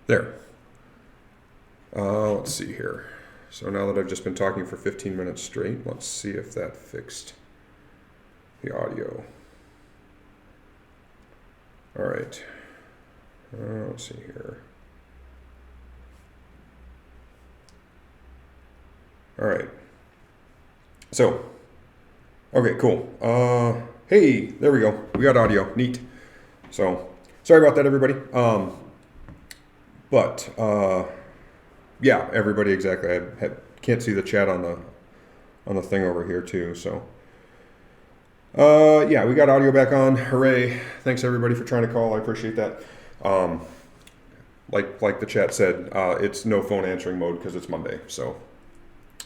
There. Let's see here. So now that I've just been talking for 15 minutes straight, let's see if that fixed the audio. All right. Let's see here. All right. So, okay, cool. Hey, there we go. We got audio. Neat. So, sorry about that, everybody. Yeah, everybody exactly. Can't see the chat on the thing over here too. So, yeah, we got audio back on. Hooray! Thanks everybody for trying to call. I appreciate that. Like the chat said, it's no phone answering mode because it's Monday. So,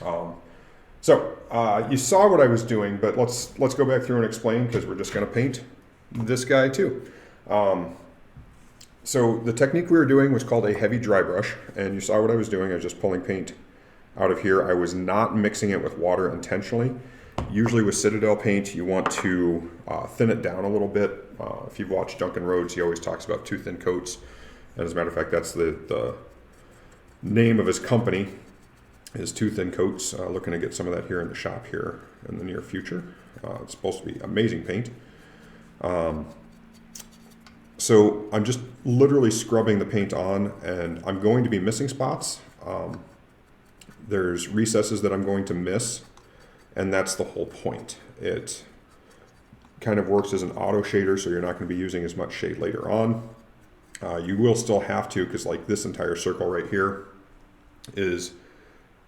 you saw what I was doing, but let's go back through and explain because we're just going to paint this guy too. So the technique we were doing was called a heavy dry brush, and you saw what I was doing. I was just pulling paint out of here. I was not mixing it with water intentionally. Usually with Citadel paint, you want to thin it down a little bit. If you've watched Duncan Rhodes, he always talks about 2 thin coats. And as a matter of fact, that's the name of his company, is 2 thin coats. Looking to get some of that here in the shop here in the near future. It's supposed to be amazing paint. So I'm just literally scrubbing the paint on, and I'm going to be missing spots. There's recesses that I'm going to miss, and that's the whole point. It kind of works as an auto shader, so you're not going to be using as much shade later on. You will still have to, because like this entire circle right here is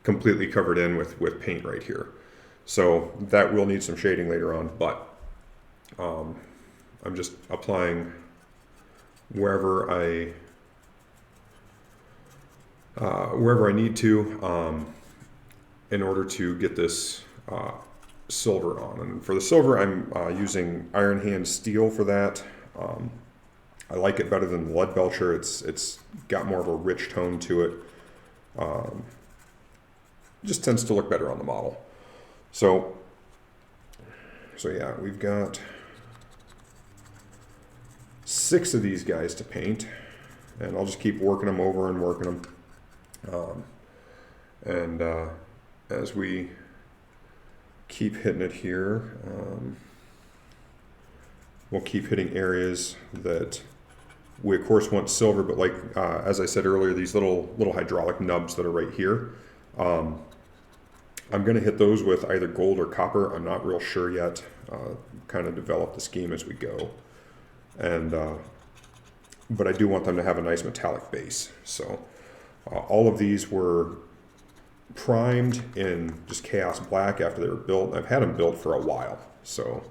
completely covered in with paint right here. So that will need some shading later on, but I'm just applying wherever I need to in order to get this silver on. And for the silver, I'm using Iron Hand steel for that. I like it better than the lead belcher. It's got more of a rich tone to it. Just tends to look better on the model. So yeah, we've got 6 of these guys to paint, and I'll just keep working them over and working them. As we keep hitting it here, we'll keep hitting areas that we of course want silver, but like as I said earlier, these little hydraulic nubs that are right here, I'm going to hit those with either gold or copper. I'm not real sure yet. Kind of develop the scheme as we go. And but I do want them to have a nice metallic base. So all of these were primed in just Chaos Black after they were built. I've had them built for a while, so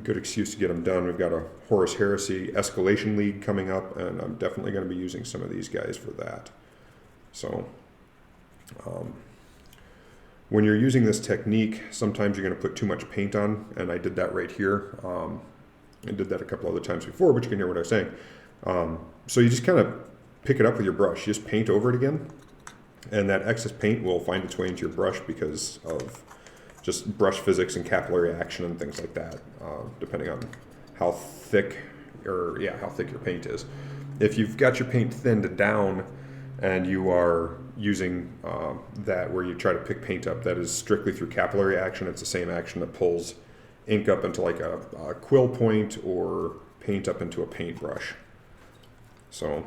good excuse to get them done. We've got a Horus Heresy Escalation League coming up, and I'm definitely going to be using some of these guys for that. So when you're using this technique, sometimes you're going to put too much paint on, and I did that right here. I did that a couple other times before, but you can hear what I was saying. So you just kind of pick it up with your brush. You just paint over it again, and that excess paint will find its way into your brush because of just brush physics and capillary action and things like that, depending on how thick your paint is. If you've got your paint thinned down and you are using that where you try to pick paint up, that is strictly through capillary action. It's the same action that pulls ink up into like a quill point or paint up into a paintbrush. So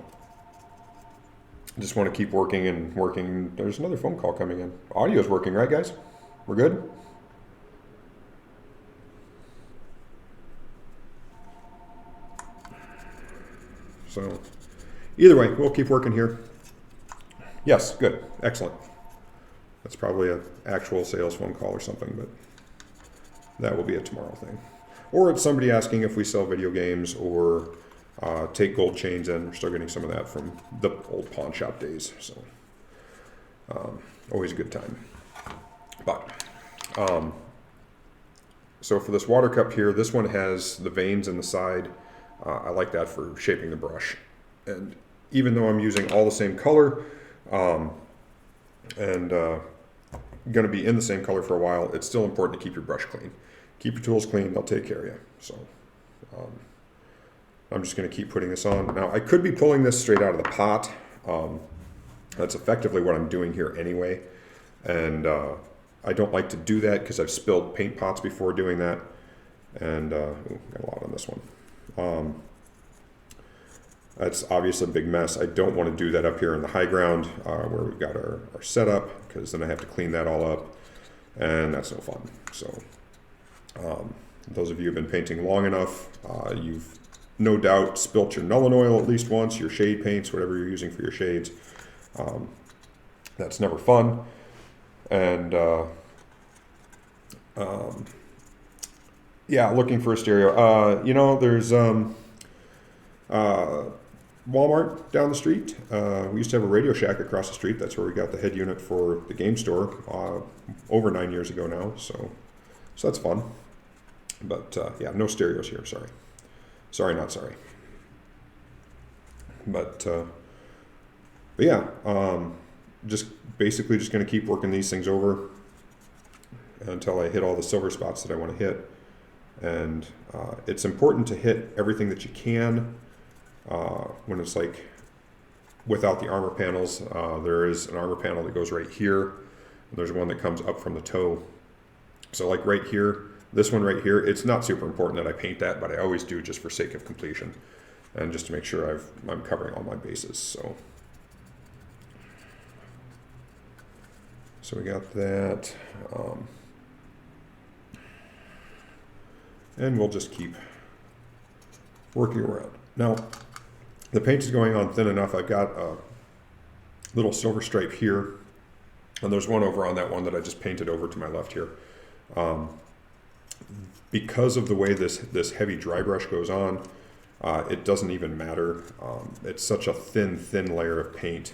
just want to keep working and working. There's another phone call coming in. Audio's working, right guys? We're good? So either way, we'll keep working here. Yes, good, excellent. That's probably an actual sales phone call or something, but that will be a tomorrow thing. Or it's somebody asking if we sell video games or take gold chains in. We're still getting some of that from the old pawn shop days. So always a good time. But so for this water cup here, this one has the veins in the side. I like that for shaping the brush. And even though I'm using all the same color and going to be in the same color for a while, it's still important to keep your brush clean. Keep your tools clean, they'll take care of you. So I'm just going to keep putting this on. Now I could be pulling this straight out of the pot. That's effectively what I'm doing here anyway. And I don't like to do that because I've spilled paint pots before doing that. And ooh, got a lot on this one. That's obviously a big mess. I don't want to do that up here in the high ground where we've got our setup, because then I have to clean that all up, and that's no fun. So those of you who've been painting long enough, you've no doubt spilt your Nuln oil at least once, your shade paints, whatever you're using for your shades. That's never fun. And yeah, looking for a stereo. You know, there's Walmart down the street. We used to have a Radio Shack across the street. That's where we got the head unit for the game store over 9 years ago now. So that's fun. But yeah, no stereos here. Sorry, not sorry. But yeah, just basically just going to keep working these things over until I hit all the silver spots that I want to hit. And it's important to hit everything that you can. When it's like without the armor panels, there is an armor panel that goes right here, and there's one that comes up from the toe. So like right here, this one right here, it's not super important that I paint that, but I always do just for sake of completion and just to make sure I'm covering all my bases. So we got that, and we'll just keep working around. Now, the paint is going on thin enough. I've got a little silver stripe here, and there's one over on that one that I just painted over to my left here. Because of the way this heavy dry brush goes on, it doesn't even matter. It's such a thin layer of paint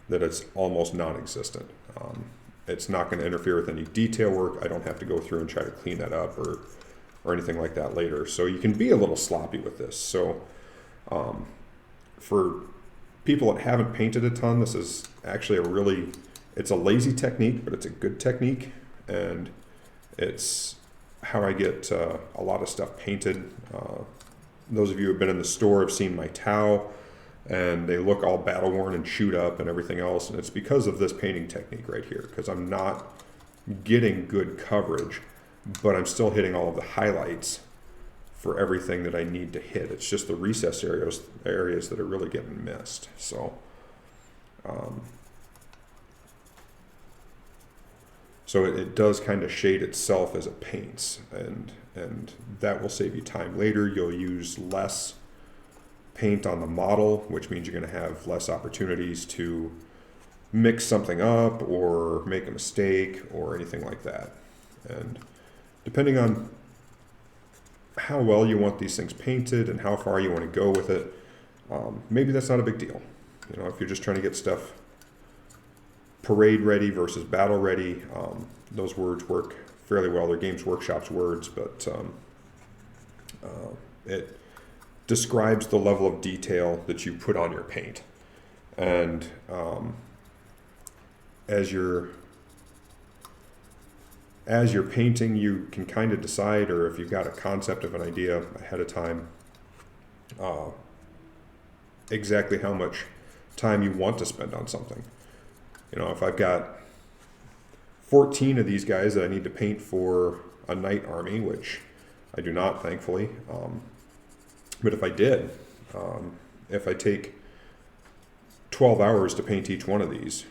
that it's almost non-existent. It's not going to interfere with any detail work. I don't have to go through and try to clean that up or anything like that later. So you can be a little sloppy with this. So for people that haven't painted a ton, this is actually it's a lazy technique, but it's a good technique, and it's how I get a lot of stuff painted. Those of you who have been in the store have seen my towel, and they look all battle worn and chewed up and everything else, and it's because of this painting technique right here, because I'm not getting good coverage, but I'm still hitting all of the highlights for everything that I need to hit. It's just the recess areas that are really getting missed. So it does kind of shade itself as it paints, and that will save you time later. You'll use less paint on the model, which means you're going to have less opportunities to mix something up or make a mistake or anything like that. And depending on how well you want these things painted and how far you want to go with it, maybe that's not a big deal. You know, if you're just trying to get stuff parade ready versus battle ready, those words work fairly well. They're Games Workshop's words, but it describes the level of detail that you put on your paint. And as you're painting, you can kind of decide, or if you've got a concept of an idea ahead of time, exactly how much time you want to spend on something. You know, if I've got 14 of these guys that I need to paint for a knight army, which I do not, thankfully, but if I did, if I take 12 hours to paint each one of these,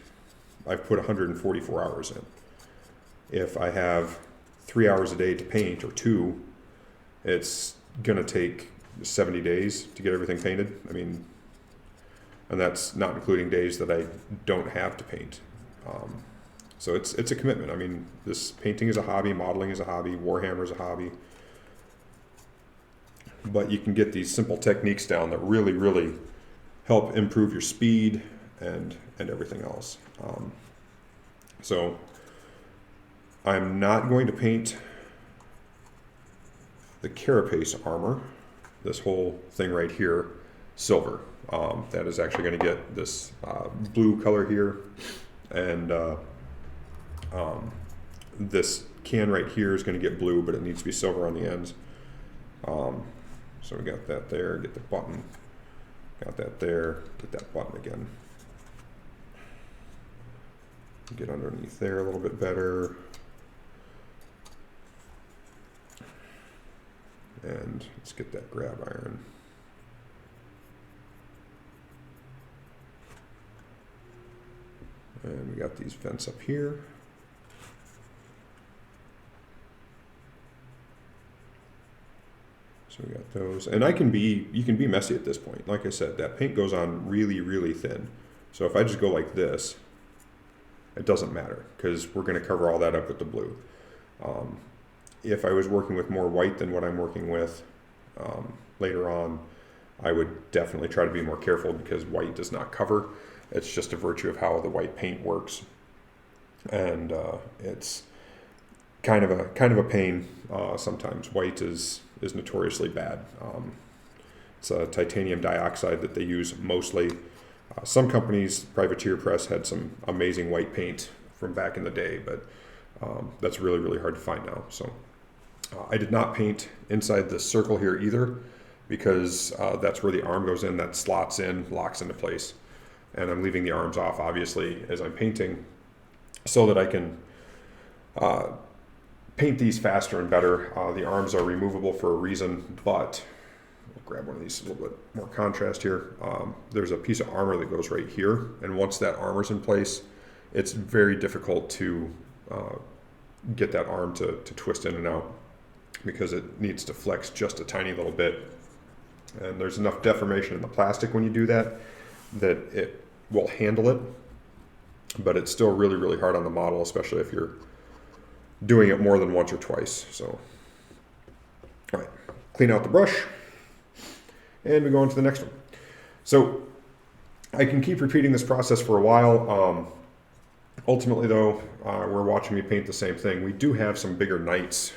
I've put 144 hours in. If I have 3 hours a day to paint, or 2, it's going to take 70 days to get everything painted. I mean, and that's not including days that I don't have to paint. So it's a commitment. I mean, this painting is a hobby, modeling is a hobby, Warhammer is a hobby. But you can get these simple techniques down that really help improve your speed and everything else. So I'm not going to paint the carapace armor, this whole thing right here, silver. That is actually going to get this blue color here, and this can right here is going to get blue, but it needs to be silver on the ends. So we got that there, get the button, got that there, get that button again. Get underneath there a little bit better. And let's get that grab iron. And we got these vents up here. So we got those. And you can be messy at this point. Like I said, that paint goes on really, really thin. So if I just go like this, it doesn't matter because we're going to cover all that up with the blue. If I was working with more white than what I'm working with later on, I would definitely try to be more careful because white does not cover. It's just a virtue of how the white paint works, and it's kind of a pain sometimes. White is notoriously bad. It's a titanium dioxide that they use mostly. Some companies, Privateer Press, had some amazing white paint from back in the day, but that's really, really hard to find now. So I did not paint inside this circle here either because that's where the arm goes in, that slots in, locks into place. And I'm leaving the arms off, obviously, as I'm painting so that I can paint these faster and better. The arms are removable for a reason, but I'll grab one of these, a little bit more contrast here. There's a piece of armor that goes right here, and once that armor's in place, it's very difficult to get that arm to twist in and out because it needs to flex just a tiny little bit. And there's enough deformation in the plastic when you do that that it will handle it, but it's still really, really hard on the model, especially if you're doing it more than once or twice. So, all right, clean out the brush, and we go on to the next one. So I can keep repeating this process for a while. Ultimately, though, we're watching me paint the same thing. We do have some bigger knights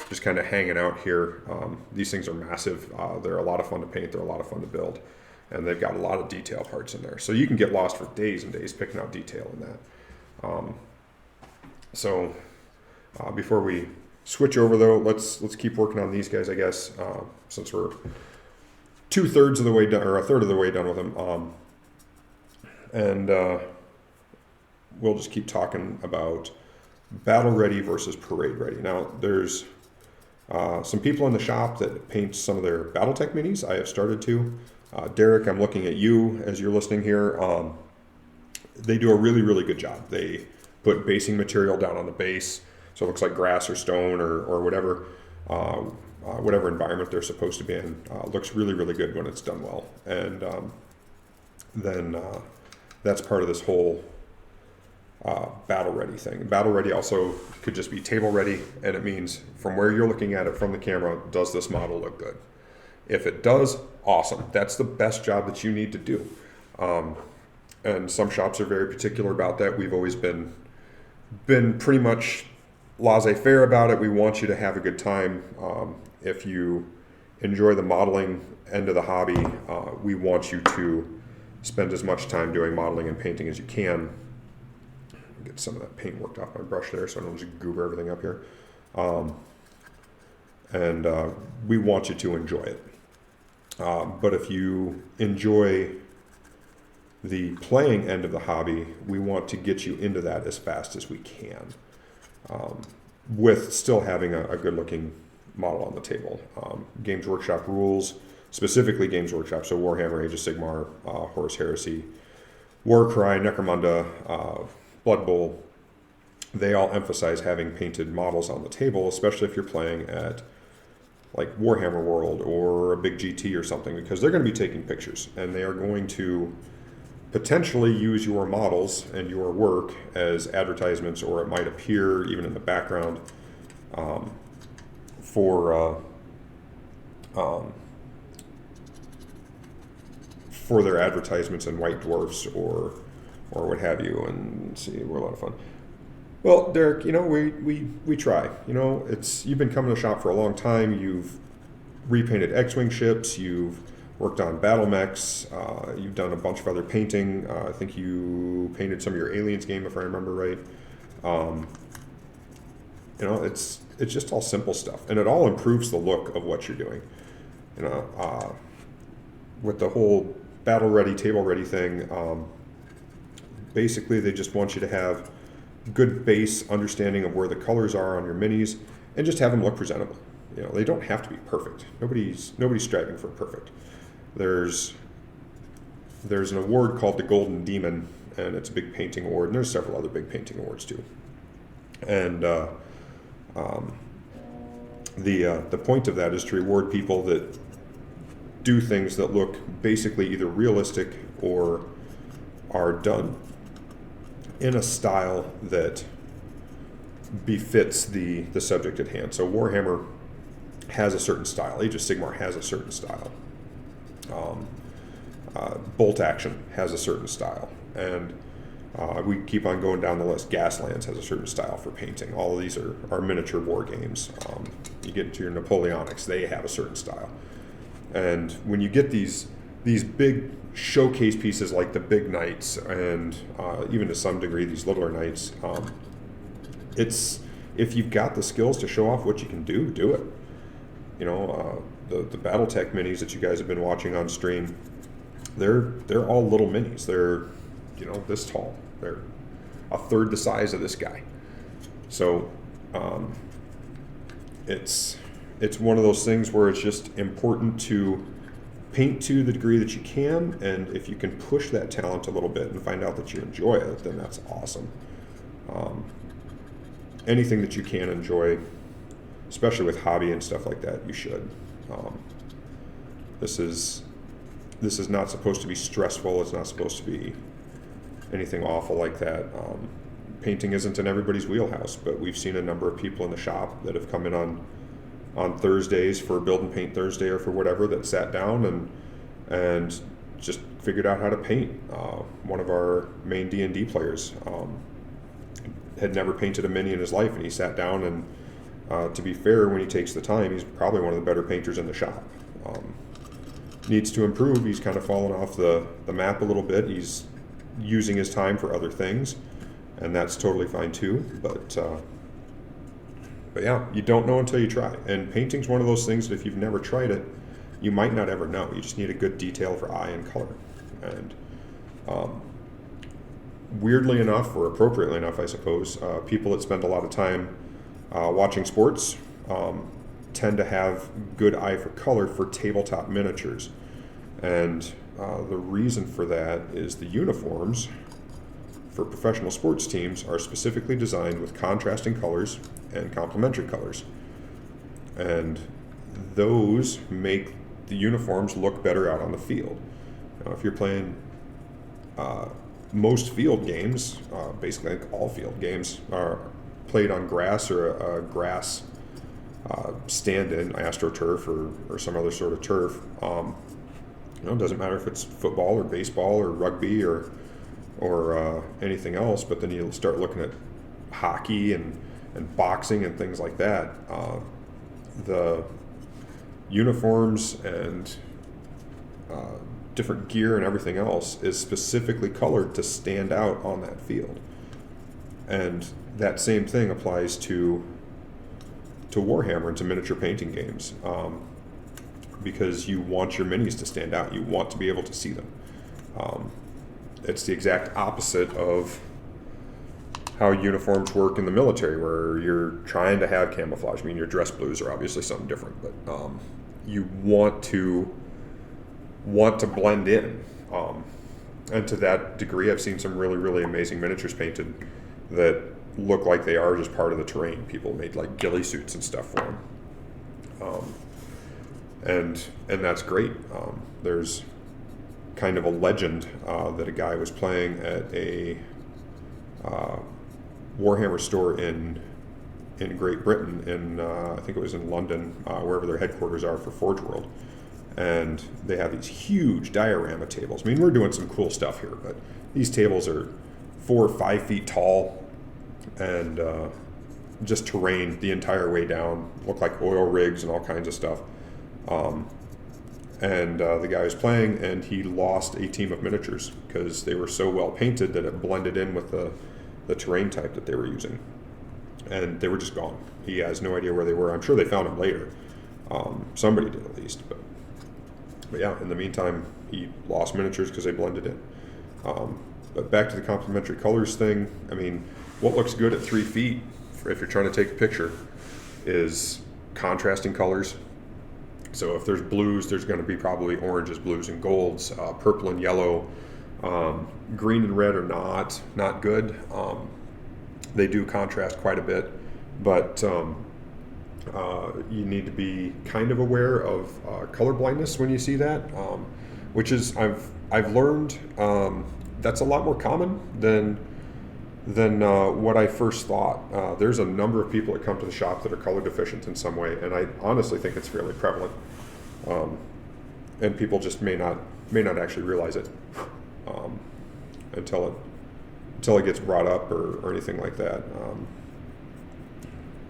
just kind of hanging out here. These things are massive. They're a lot of fun to paint. They're a lot of fun to build. And they've got a lot of detail parts in there. So you can get lost for days and days picking out detail in that. Before we switch over, though, let's keep working on these guys, I guess, since we're 2/3 of the way done, or a third of the way done with them. We'll just keep talking about battle ready versus parade ready. Now, there's some people in the shop that paint some of their BattleTech minis. I have started to. Derek, I'm looking at you as you're listening here. They do a really, really good job. They put basing material down on the base, so it looks like grass or stone or whatever environment they're supposed to be in. Looks really, really good when it's done well. And then that's part of this whole battle ready thing. Battle ready also could just be table ready, and it means from where you're looking at it from the camera, does this model look good? If it does, awesome. That's the best job that you need to do. And some shops are very particular about that. We've always been pretty much laissez-faire about it. We want you to have a good time. If you enjoy the modeling end of the hobby, we want you to spend as much time doing modeling and painting as you can. Get some of that paint worked off my brush there so I don't just goober everything up here. We want you to enjoy it. But if you enjoy the playing end of the hobby, we want to get you into that as fast as we can, with still having a good looking model on the table. Games Workshop rules, specifically Games Workshop, so Warhammer, Age of Sigmar, Horus Heresy, Warcry, Necromunda, Blood Bowl, they all emphasize having painted models on the table, especially if you're playing at like Warhammer World or a big GT or something, because they're going to be taking pictures and they are going to potentially use your models and your work as advertisements, or it might appear even in the background for their advertisements in White Dwarfs or what have you. And see, we're a lot of fun. Well, Derek, we try. You've been coming to the shop for a long time. You've repainted X-Wing ships. You've worked on battle mechs. You've done a bunch of other painting. I think you painted some of your Aliens game, if I remember right. It's just all simple stuff, and it all improves the look of what you're doing. you know, with the whole battle ready, table ready thing, basically they just want you to have good base understanding of where the colors are on your minis and just have them look presentable. You know, they don't have to be perfect. Nobody's striving for perfect. There's an award called the Golden Demon, and it's a big painting award, and there's several other big painting awards too. And the point of that is to reward people that do things that look basically either realistic or are done in a style that befits the subject at hand. So Warhammer has a certain style. Age of Sigmar has a certain style. Bolt Action has a certain style. And we keep on going down the list. Gaslands has a certain style for painting. All of these are miniature war games. You get into your Napoleonics, they have a certain style. And when you get these big showcase pieces like the big knights, and even to some degree these littler knights, it's, if you've got the skills to show off what you can do it. You know, the BattleTech minis that you guys have been watching on stream, they're all little minis. They're, you know, this tall. They're a third the size of this guy. So it's one of those things where it's just important to paint to the degree that you can, and if you can push that talent a little bit and find out that you enjoy it, then that's awesome. Anything that you can enjoy, especially with hobby and stuff like that, you should. This is not supposed to be stressful. It's not supposed to be anything awful like that. Painting isn't in everybody's wheelhouse, but we've seen a number of people in the shop that have come in on Thursdays for Build and Paint Thursday or for whatever, that sat down and just figured out how to paint. One of our main D&D players had never painted a mini in his life, and he sat down and to be fair, when he takes the time, he's probably one of the better painters in the shop. Needs to improve. He's kind of fallen off the map a little bit. He's using his time for other things, and that's totally fine too. But yeah, you don't know until you try. And painting's one of those things that if you've never tried it, you might not ever know. You just need a good detail for eye and color. And weirdly enough, or appropriately enough, I suppose, people that spend a lot of time watching sports tend to have good eye for color for tabletop miniatures. And the reason for that is the uniforms for professional sports teams are specifically designed with contrasting colors and complementary colors. And those make the uniforms look better out on the field. Now, if you're playing most field games, basically like all field games, are played on grass or a grass stand-in, AstroTurf or some other sort of turf. It doesn't matter if it's football or baseball or rugby or anything else, but then you start looking at hockey and boxing and things like that. The uniforms and different gear and everything else is specifically colored to stand out on that field. And that same thing applies to Warhammer and to miniature painting games, because you want your minis to stand out. You want to be able to see them. It's the exact opposite of how uniforms work in the military, where you're trying to have camouflage. I mean, your dress blues are obviously something different, but you want to blend in. And to that degree, I've seen some really, really amazing miniatures painted that look like they are just part of the terrain. People made like ghillie suits and stuff for them. And that's great. There's kind of a legend that a guy was playing at a Warhammer store in Great Britain, in I think it was in London, wherever their headquarters are for Forge World. And they have these huge diorama tables. I mean, we're doing some cool stuff here, but these tables are 4 or 5 feet tall and just terrain the entire way down. Look like oil rigs and all kinds of stuff. And the guy was playing, and he lost a team of miniatures because they were so well painted that it blended in with the terrain type that they were using. And they were just gone. He has no idea where they were. I'm sure they found them later. Somebody did at least, but But yeah, in the meantime, he lost miniatures because they blended in. But back to the complementary colors thing, I mean, what looks good at 3 feet, if you're trying to take a picture, is contrasting colors. So if there's blues, there's going to be probably oranges, blues, and golds. Purple and yellow, green and red are not good. They do contrast quite a bit, but you need to be kind of aware of color blindness when you see that, which is I've learned that's a lot more common than what I first thought. There's a number of people that come to the shop that are color deficient in some way, and I honestly think it's fairly prevalent. And people just may not actually realize it until it gets brought up or anything like that.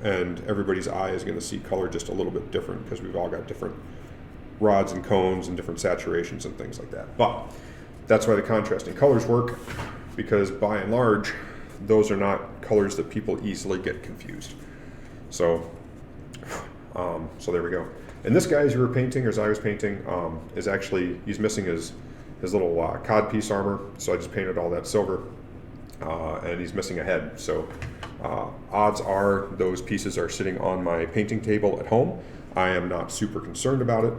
And everybody's eye is going to see color just a little bit different because we've all got different rods and cones and different saturations and things like that. But that's why the contrasting colors work, because by and large, those are not colors that people easily get confused. So there we go. And this guy, as you were painting, or as I was painting, is actually, he's missing his little cod piece armor. So I just painted all that silver, and he's missing a head. So odds are those pieces are sitting on my painting table at home. I am not super concerned about it,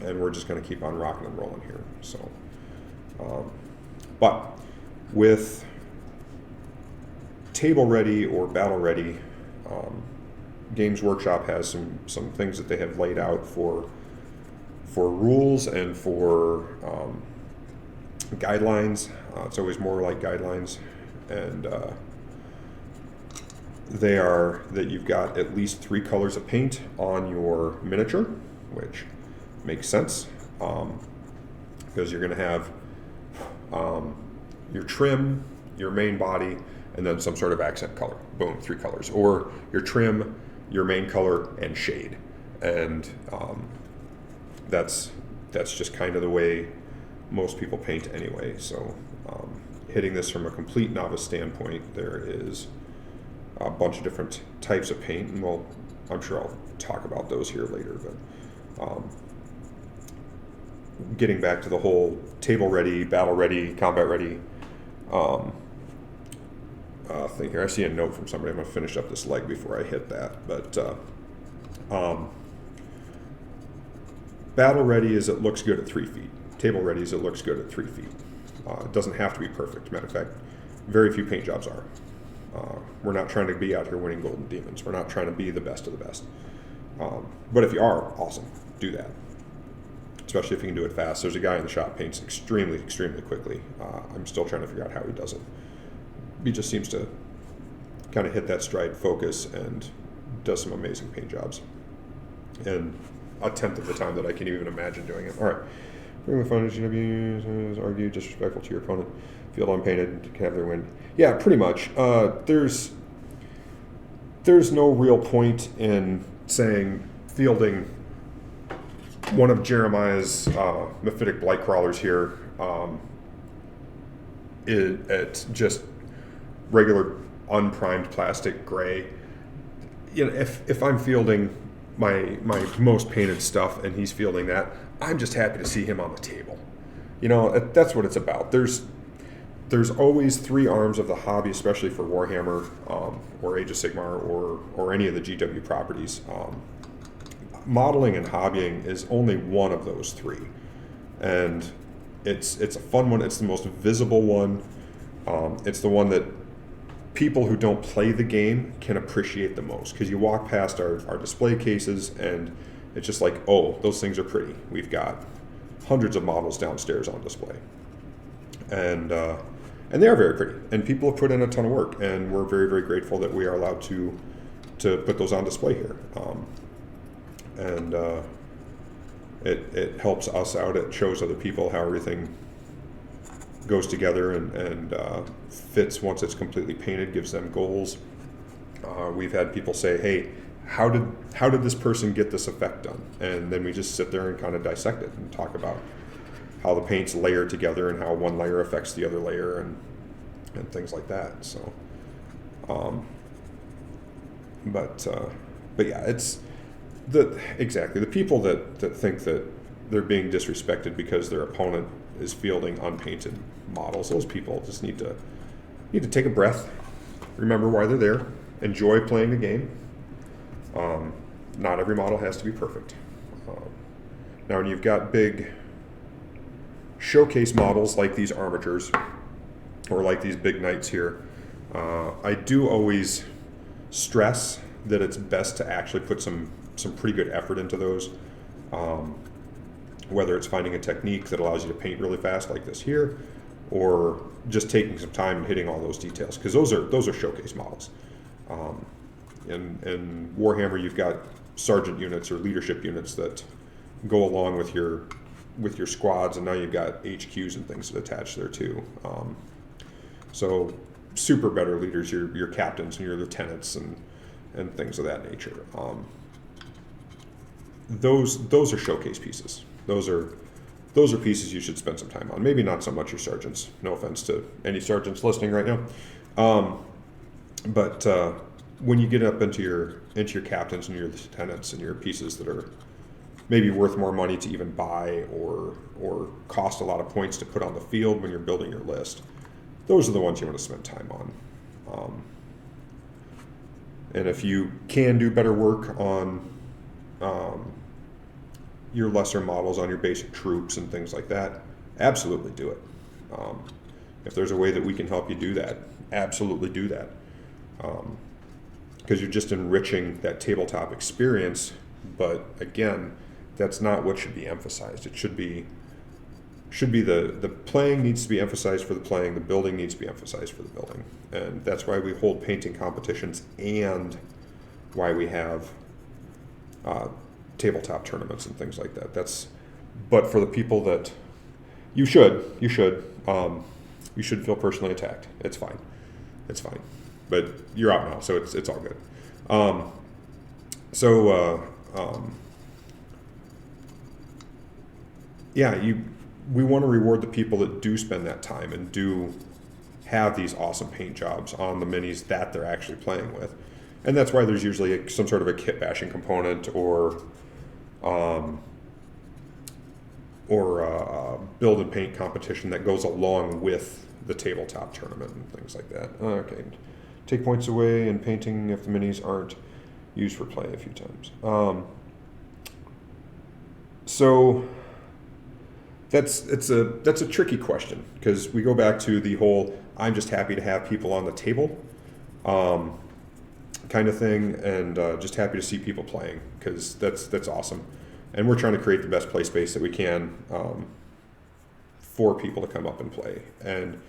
and we're just going to keep on rocking and rolling here. So, but with table ready or battle ready, Games Workshop has some things that they have laid out for rules and for guidelines. It's always more like guidelines, and they are that you've got at least 3 colors of paint on your miniature, which makes sense, because you're going to have your trim, your main body, and then some sort of accent color. Boom, 3 colors. Or your trim, your main color, and shade. And that's just kind of the way most people paint anyway. So hitting this from a complete novice standpoint, there is a bunch of different types of paint, and I'm sure I'll talk about those here later. But getting back to the whole table ready, battle ready, combat ready thing here. I see a note from somebody. I'm going to finish up this leg before I hit that. But battle ready is it looks good at 3 feet. Table ready is it looks good at 3 feet. It doesn't have to be perfect. Matter of fact, very few paint jobs are. We're not trying to be out here winning golden demons. We're not trying to be the best of the best. But if you are, awesome. Do that. Especially if you can do it fast. There's a guy in the shop paints extremely, extremely quickly. I'm still trying to figure out how he does it. He just seems to kind of hit that stride focus and does some amazing paint jobs. And a tenth of the time that I can even imagine doing it. All right. Bring the fun as GW is argue disrespectful to your opponent. Field unpainted can have their win. Yeah, pretty much. There's no real point in saying fielding one of Jeremiah's mephitic blight crawlers here at just regular unprimed plastic gray. You know, if I'm fielding my most painted stuff and he's fielding that, I'm just happy to see him on the table. You know, that's what it's about. There's always 3 arms of the hobby, especially for Warhammer or Age of Sigmar or any of the GW properties. Modeling and hobbying is only one of those 3, and it's a fun one. It's the most visible one. It's the one that people who don't play the game can appreciate the most, because you walk past our display cases and it's just like, oh, those things are pretty. We've got hundreds of models downstairs on display, and they are very pretty, and people have put in a ton of work, and we're very, very grateful that we are allowed to put those on display here. It helps us out. It shows other people how everything goes together and fits once it's completely painted, gives them goals. We've had people say, hey, how did this person get this effect done? And then we just sit there and kind of dissect it and talk about how the paints layer together and how one layer affects the other layer and things like that. So, but yeah, it's exactly the people that think that they're being disrespected because their opponent is fielding unpainted models. Those people just need to take a breath, remember why they're there, enjoy playing the game. Not every model has to be perfect. Now, when you've got big showcase models like these armatures or like these big knights here, I do always stress that it's best to actually put some pretty good effort into those. Whether it's finding a technique that allows you to paint really fast like this here, or just taking some time and hitting all those details, because those are showcase models. In Warhammer, you've got sergeant units or leadership units that go along with your squads, and now you've got HQs and things that attach there too. So super better leaders, your captains and your lieutenants and things of that nature. Those are showcase pieces. Those are pieces you should spend some time on. Maybe not so much your sergeants. No offense to any sergeants listening right now. But when you get up into your captains and your lieutenants and your pieces that are maybe worth more money to even buy or cost a lot of points to put on the field when you're building your list, those are the ones you want to spend time on. And if you can do better work on your lesser models, on your basic troops and things like that, absolutely do it. If there's a way that we can help you do that, absolutely do that. Because you're just enriching that tabletop experience. But again, that's not what should be emphasized. It should be the playing needs to be emphasized for the playing, the building needs to be emphasized for the building. And that's why we hold painting competitions and why we have tabletop tournaments and things like that. But for the people that you should feel personally attacked. It's fine. But you're out now, so it's all good. We want to reward the people that do spend that time and do have these awesome paint jobs on the minis that they're actually playing with. And that's why there's usually some sort of a kit bashing component or build and paint competition that goes along with the tabletop tournament and things like that. Okay, take points away in painting if the minis aren't used for play a few times. So that's a tricky question, because we go back to the whole I'm just happy to have people on the table kind of thing, and just happy to see people playing, because that's awesome. And we're trying to create the best play space that we can for people to come up and play. And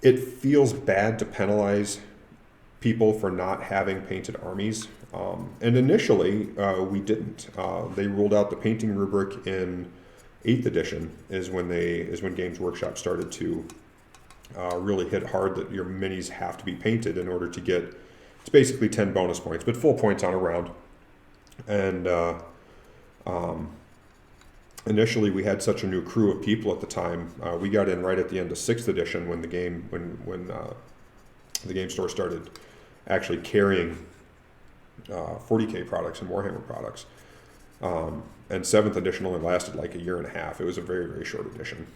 it feels bad to penalize people for not having painted armies. And initially, we didn't. They ruled out the painting rubric in 8th edition is when Games Workshop started to really hit hard that your minis have to be painted in order to get, it's basically 10 bonus points, but full points on a round. And initially we had such a new crew of people at the time. We got in right at the end of 6th edition when the game store started actually carrying 40K products and Warhammer products. And 7th edition only lasted like a year and a half. It was a very, very short edition.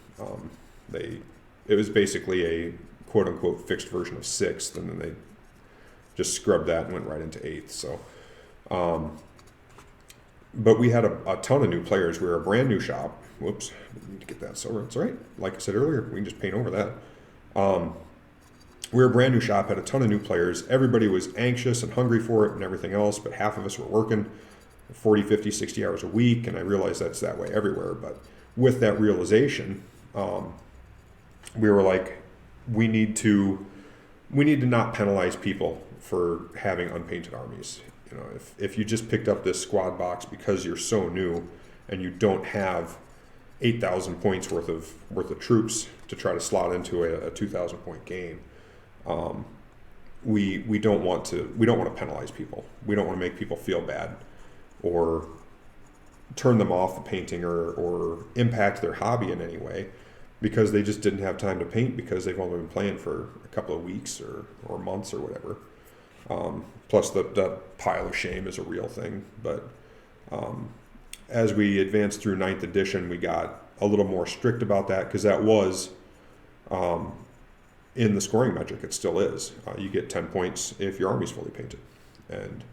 It was basically a quote unquote fixed version of 6th, and then they just scrubbed that and went right into 8th. So, but we had a ton of new players. We were a brand new shop. Whoops, I need to get that silver. It's all right. Like I said earlier, we can just paint over that. We were a brand new shop, had a ton of new players. Everybody was anxious and hungry for it and everything else, but half of us were working 40, 50, 60 hours a week, and I realize that's that way everywhere. But with that realization, we were like, we need to not penalize people for having unpainted armies. You know, if you just picked up this squad box because you're so new and you don't have 8,000 points worth of troops to try to slot into a 2,000 point game, we don't want to penalize people. We don't want to make people feel bad or turn them off the painting or impact their hobby in any way because they just didn't have time to paint because they've only been playing for a couple of weeks or months or whatever. Plus that pile of shame is a real thing. But as we advanced through 9th edition, we got a little more strict about that, because that was in the scoring metric. It still is. You get 10 points if your army's fully painted, and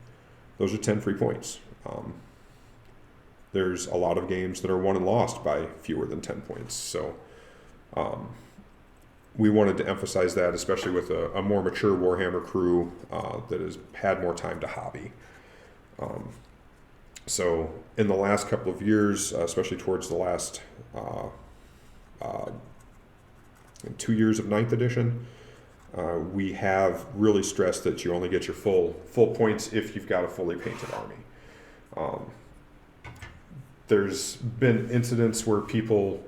those are 10 free points. There's a lot of games that are won and lost by fewer than 10 points. So we wanted to emphasize that, especially with a more mature Warhammer crew that has had more time to hobby. So in the last couple of years, especially towards the last 2 years of 9th edition, we have really stressed that you only get your full points if you've got a fully painted army. There's been incidents where people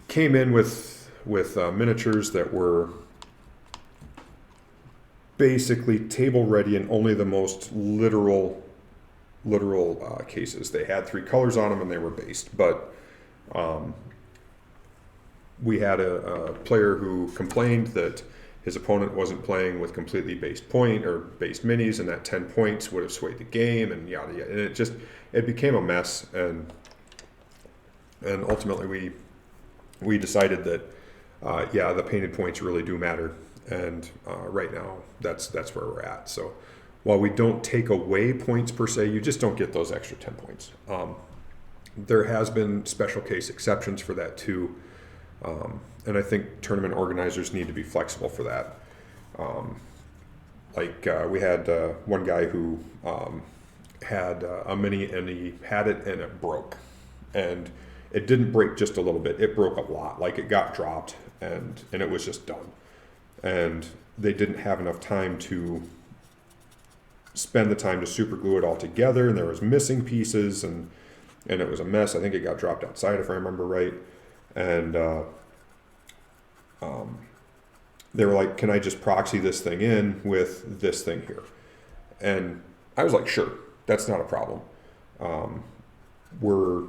came in with miniatures that were basically table ready in only the most literal cases. They had 3 colors on them and they were based, but we had a player who complained that his opponent wasn't playing with completely based point or based minis, and that 10 points would have swayed the game, and yada yada. And it became a mess, and ultimately we decided that the painted points really do matter, and right now that's where we're at. So while we don't take away points per se, you just don't get those extra 10 points. There has been special case exceptions for that too. And I think tournament organizers need to be flexible for that. We had one guy who had a mini, and he had it and it broke. And it didn't break just a little bit, it broke a lot. Like, it got dropped and it was just done. And they didn't have enough time to spend the time to super glue it all together, and there was missing pieces, and it was a mess. I think it got dropped outside, if I remember right. And they were like, can I just proxy this thing in with this thing here? And I was like, sure, that's not a problem. We're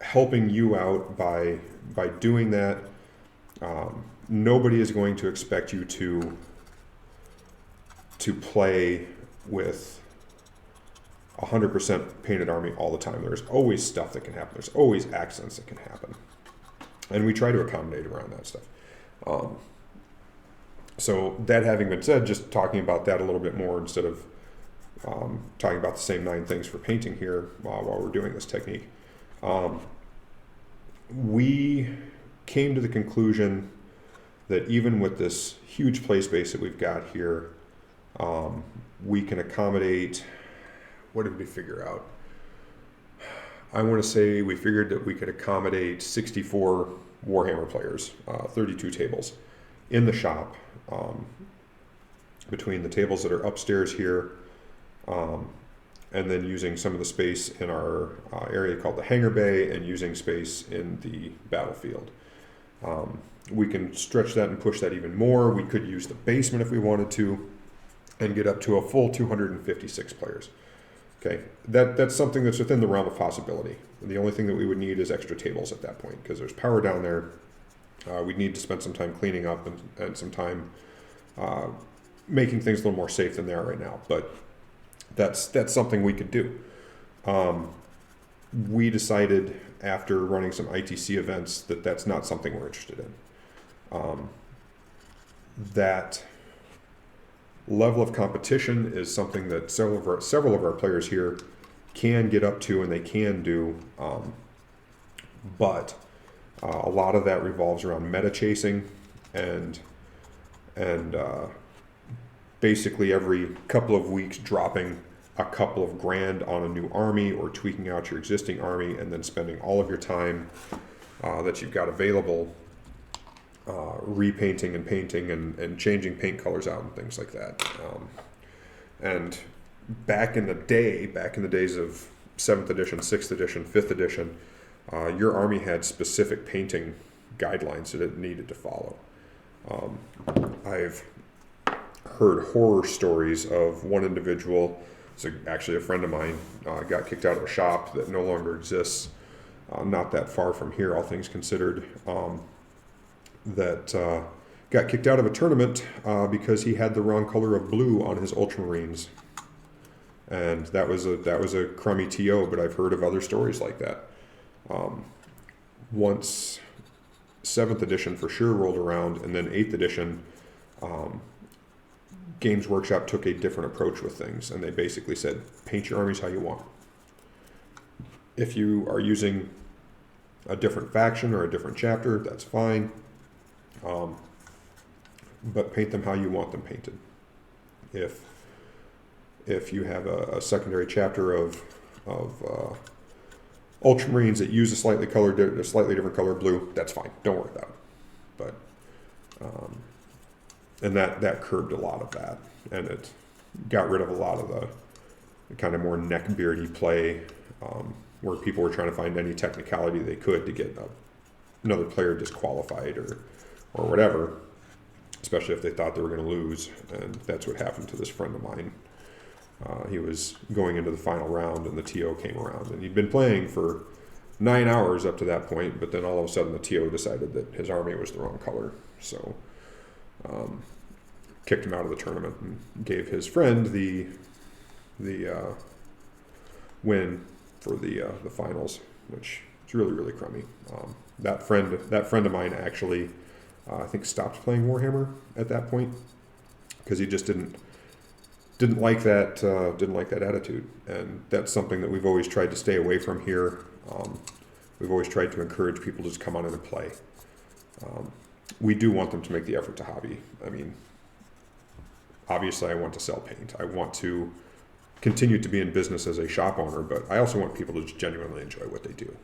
helping you out by doing that. Nobody is going to expect you to play with 100% painted army all the time. There's always stuff that can happen. There's always accidents that can happen. And we try to accommodate around that stuff. So that having been said, just talking about that a little bit more instead of talking about the same 9 things for painting here while we're doing this technique. We came to the conclusion that even with this huge play space that we've got here, we can accommodate, what did we figure out? I want to say we figured that we could accommodate 64 Warhammer players, 32 tables in the shop, between the tables that are upstairs here, and then using some of the space in our area called the hangar bay, and using space in the battlefield. We can stretch that and push that even more. We could use the basement if we wanted to, and get up to a full 256 players. Okay, that's something that's within the realm of possibility. The only thing that we would need is extra tables at that point, because there's power down there. We'd need to spend some time cleaning up and some time making things a little more safe than they are right now. But that's something we could do. We decided after running some ITC events that that's not something we're interested in. That level of competition is something that several of our players here can get up to, and they can do, but a lot of that revolves around meta chasing, and basically every couple of weeks dropping a couple of grand on a new army, or tweaking out your existing army, and then spending all of your time that you've got available repainting and painting and changing paint colors out and things like that. And back in the days of 7th edition, 6th edition, 5th edition, your army had specific painting guidelines that it needed to follow. I've heard horror stories of one individual, actually a friend of mine, got kicked out of a shop that no longer exists, not that far from here, all things considered, that got kicked out of a tournament because he had the wrong color of blue on his ultramarines. and that was a crummy TO. But I've heard of other stories like that. Once 7th edition for sure rolled around, and then 8th edition, Games Workshop took a different approach with things, and they basically said, paint your armies how you want. If you are using a different faction or a different chapter, that's fine, but paint them how you want them painted. If you have a secondary chapter of Ultramarines that use a slightly different color blue, that's fine. Don't worry about it. But and that curbed a lot of that, and it got rid of a lot of the kind of more neckbeardy play, where people were trying to find any technicality they could to get another player disqualified or whatever, especially if they thought they were going to lose. And that's what happened to this friend of mine. He was going into the final round, and the TO came around, and he'd been playing for 9 hours up to that point, but then all of a sudden the TO decided that his army was the wrong color, so kicked him out of the tournament and gave his friend the win for the finals, which is really, really crummy. That friend of mine actually, I think, stopped playing Warhammer at that point because he just didn't like that attitude, and that's something that we've always tried to stay away from here. We've always tried to encourage people to just come on in and play. We do want them to make the effort to hobby. I mean, obviously I want to sell paint. I want to continue to be in business as a shop owner, but I also want people to just genuinely enjoy what they do.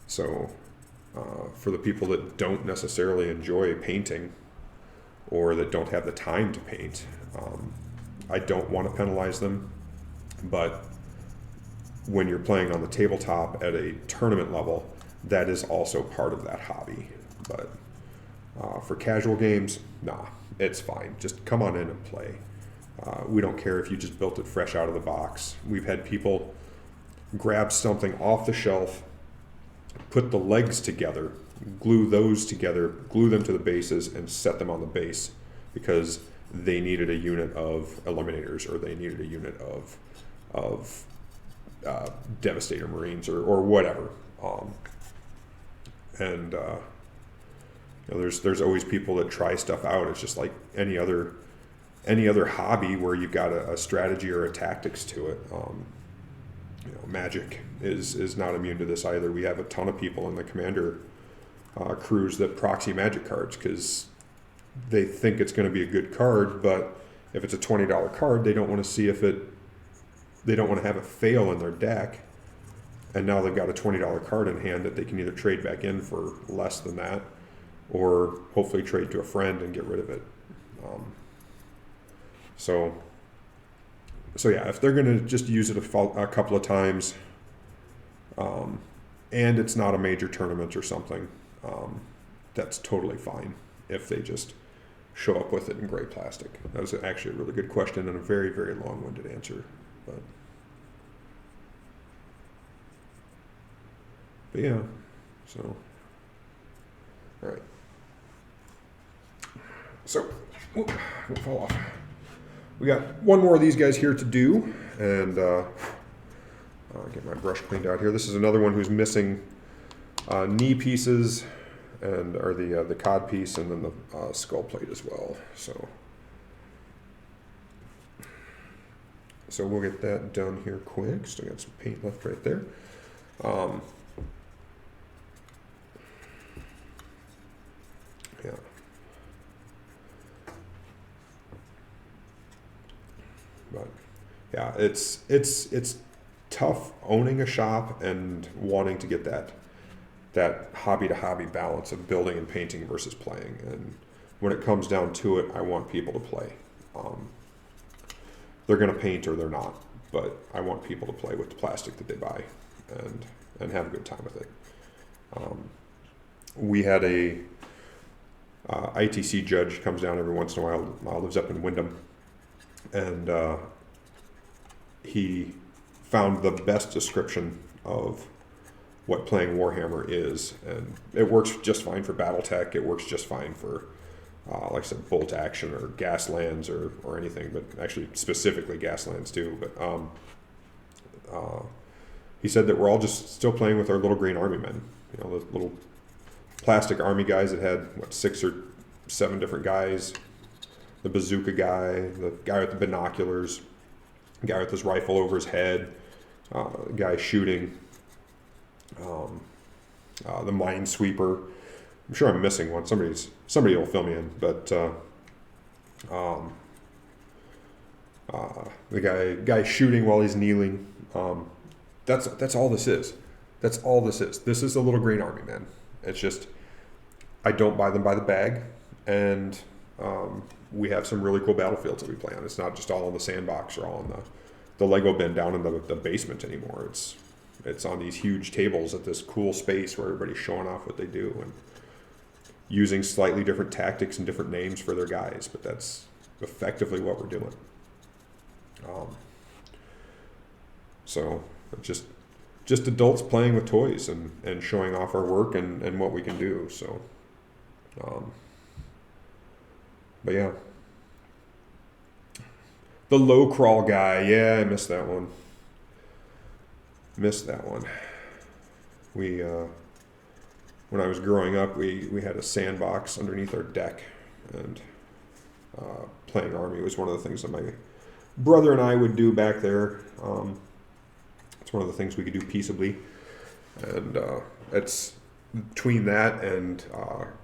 For the people that don't necessarily enjoy painting or that don't have the time to paint, I don't want to penalize them, but when you're playing on the tabletop at a tournament level, that is also part of that hobby. But for casual games, nah, it's fine. Just come on in and play. We don't care if you just built it fresh out of the box. We've had people grab something off the shelf, put the legs together, glue those together, glue them to the bases, and set them on the base because they needed a unit of Eliminators, or they needed a unit of Devastator Marines, or whatever. There's always people that try stuff out. It's just like any other hobby where you've got a strategy or a tactics to it. Magic is not immune to this either. We have a ton of people in the Commander crews that proxy Magic cards because they think it's going to be a good card, but if it's a $20 card, they don't want to see they don't want to have it fail in their deck, and now they've got a $20 card in hand that they can either trade back in for less than that, or hopefully trade to a friend and get rid of it. So yeah, if they're going to just use it a couple of times, and it's not a major tournament or something, that's totally fine if they just show up with it in gray plastic. That was actually a really good question and a very, very long-winded answer. But yeah, so, all right. So, whoop, it fall off. We got one more of these guys here to do, and I'll get my brush cleaned out here. This is another one who's missing knee pieces, or the cod piece, and then the skull plate as well. So we'll get that done here quick. Still got some paint left right there. Yeah. But yeah, it's tough owning a shop and wanting to get that hobby to hobby balance of building and painting versus playing. And when it comes down to it, I want people to play. They're going to paint or they're not, but I want people to play with the plastic that they buy and have a good time with it. We had a ITC judge comes down every once in a while, lives up in Wyndham, and he found the best description of what playing Warhammer is, and it works just fine for BattleTech. It works just fine for like I said, bolt action or gas lands or anything, but actually specifically gas lands too. But he said that we're all just still playing with our little green army men, those little plastic army guys that had 6 or 7 different guys, the bazooka guy, the guy with the binoculars, the guy with his rifle over his head, the guy shooting, the minesweeper. I'm sure I'm missing one. Somebody will fill me in, but the guy shooting while he's kneeling. That's all this is. That's all this is. This is the little green army, man. It's just, I don't buy them by the bag, and we have some really cool battlefields that we play on. It's not just all in the sandbox or all in the Lego bin down in the basement anymore. It's on these huge tables at this cool space where everybody's showing off what they do and using slightly different tactics and different names for their guys, but that's effectively what we're doing. So just adults playing with toys and showing off our work and what we can do. So, but yeah, the low crawl guy. Yeah, I missed that one. We when I was growing up, we had a sandbox underneath our deck, and playing Army was one of the things that my brother and I would do back there. It's one of the things we could do peaceably, and it's between that and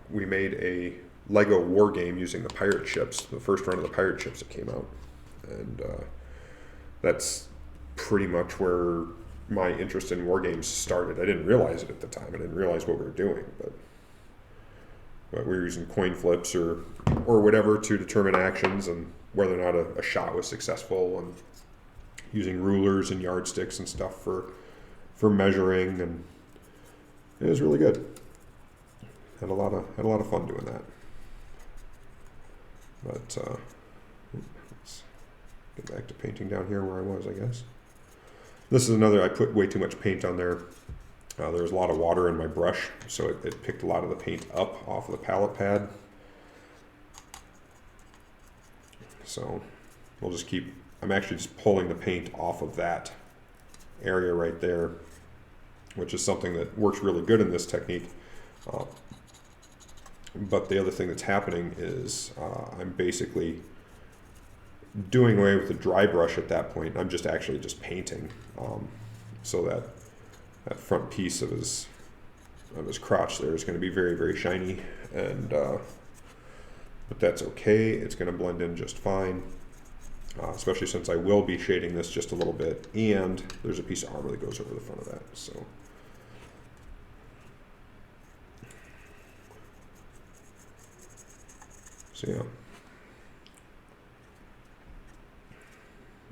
we made a Lego war game using the pirate ships, the first run of the pirate ships that came out, and that's pretty much where my interest in war games started. I didn't realize it at the time. I didn't realize what we were doing, but we were using coin flips or whatever to determine actions and whether or not a shot was successful, and using rulers and yardsticks and stuff for measuring, and it was really good. Had a lot of fun doing that. But let's get back to painting down here where I was, I guess. This is another, I put way too much paint on there. There was a lot of water in my brush, so it picked a lot of the paint up off of the palette pad. So we'll just keep, I'm actually just pulling the paint off of that area right there, which is something that works really good in this technique. But the other thing that's happening is I'm basically doing away with the dry brush at that point. I'm just actually just painting, so that front piece of his crotch there is going to be very, very shiny, and but that's okay. It's going to blend in just fine, especially since I will be shading this just a little bit, and there's a piece of armor that goes over the front of that. So yeah.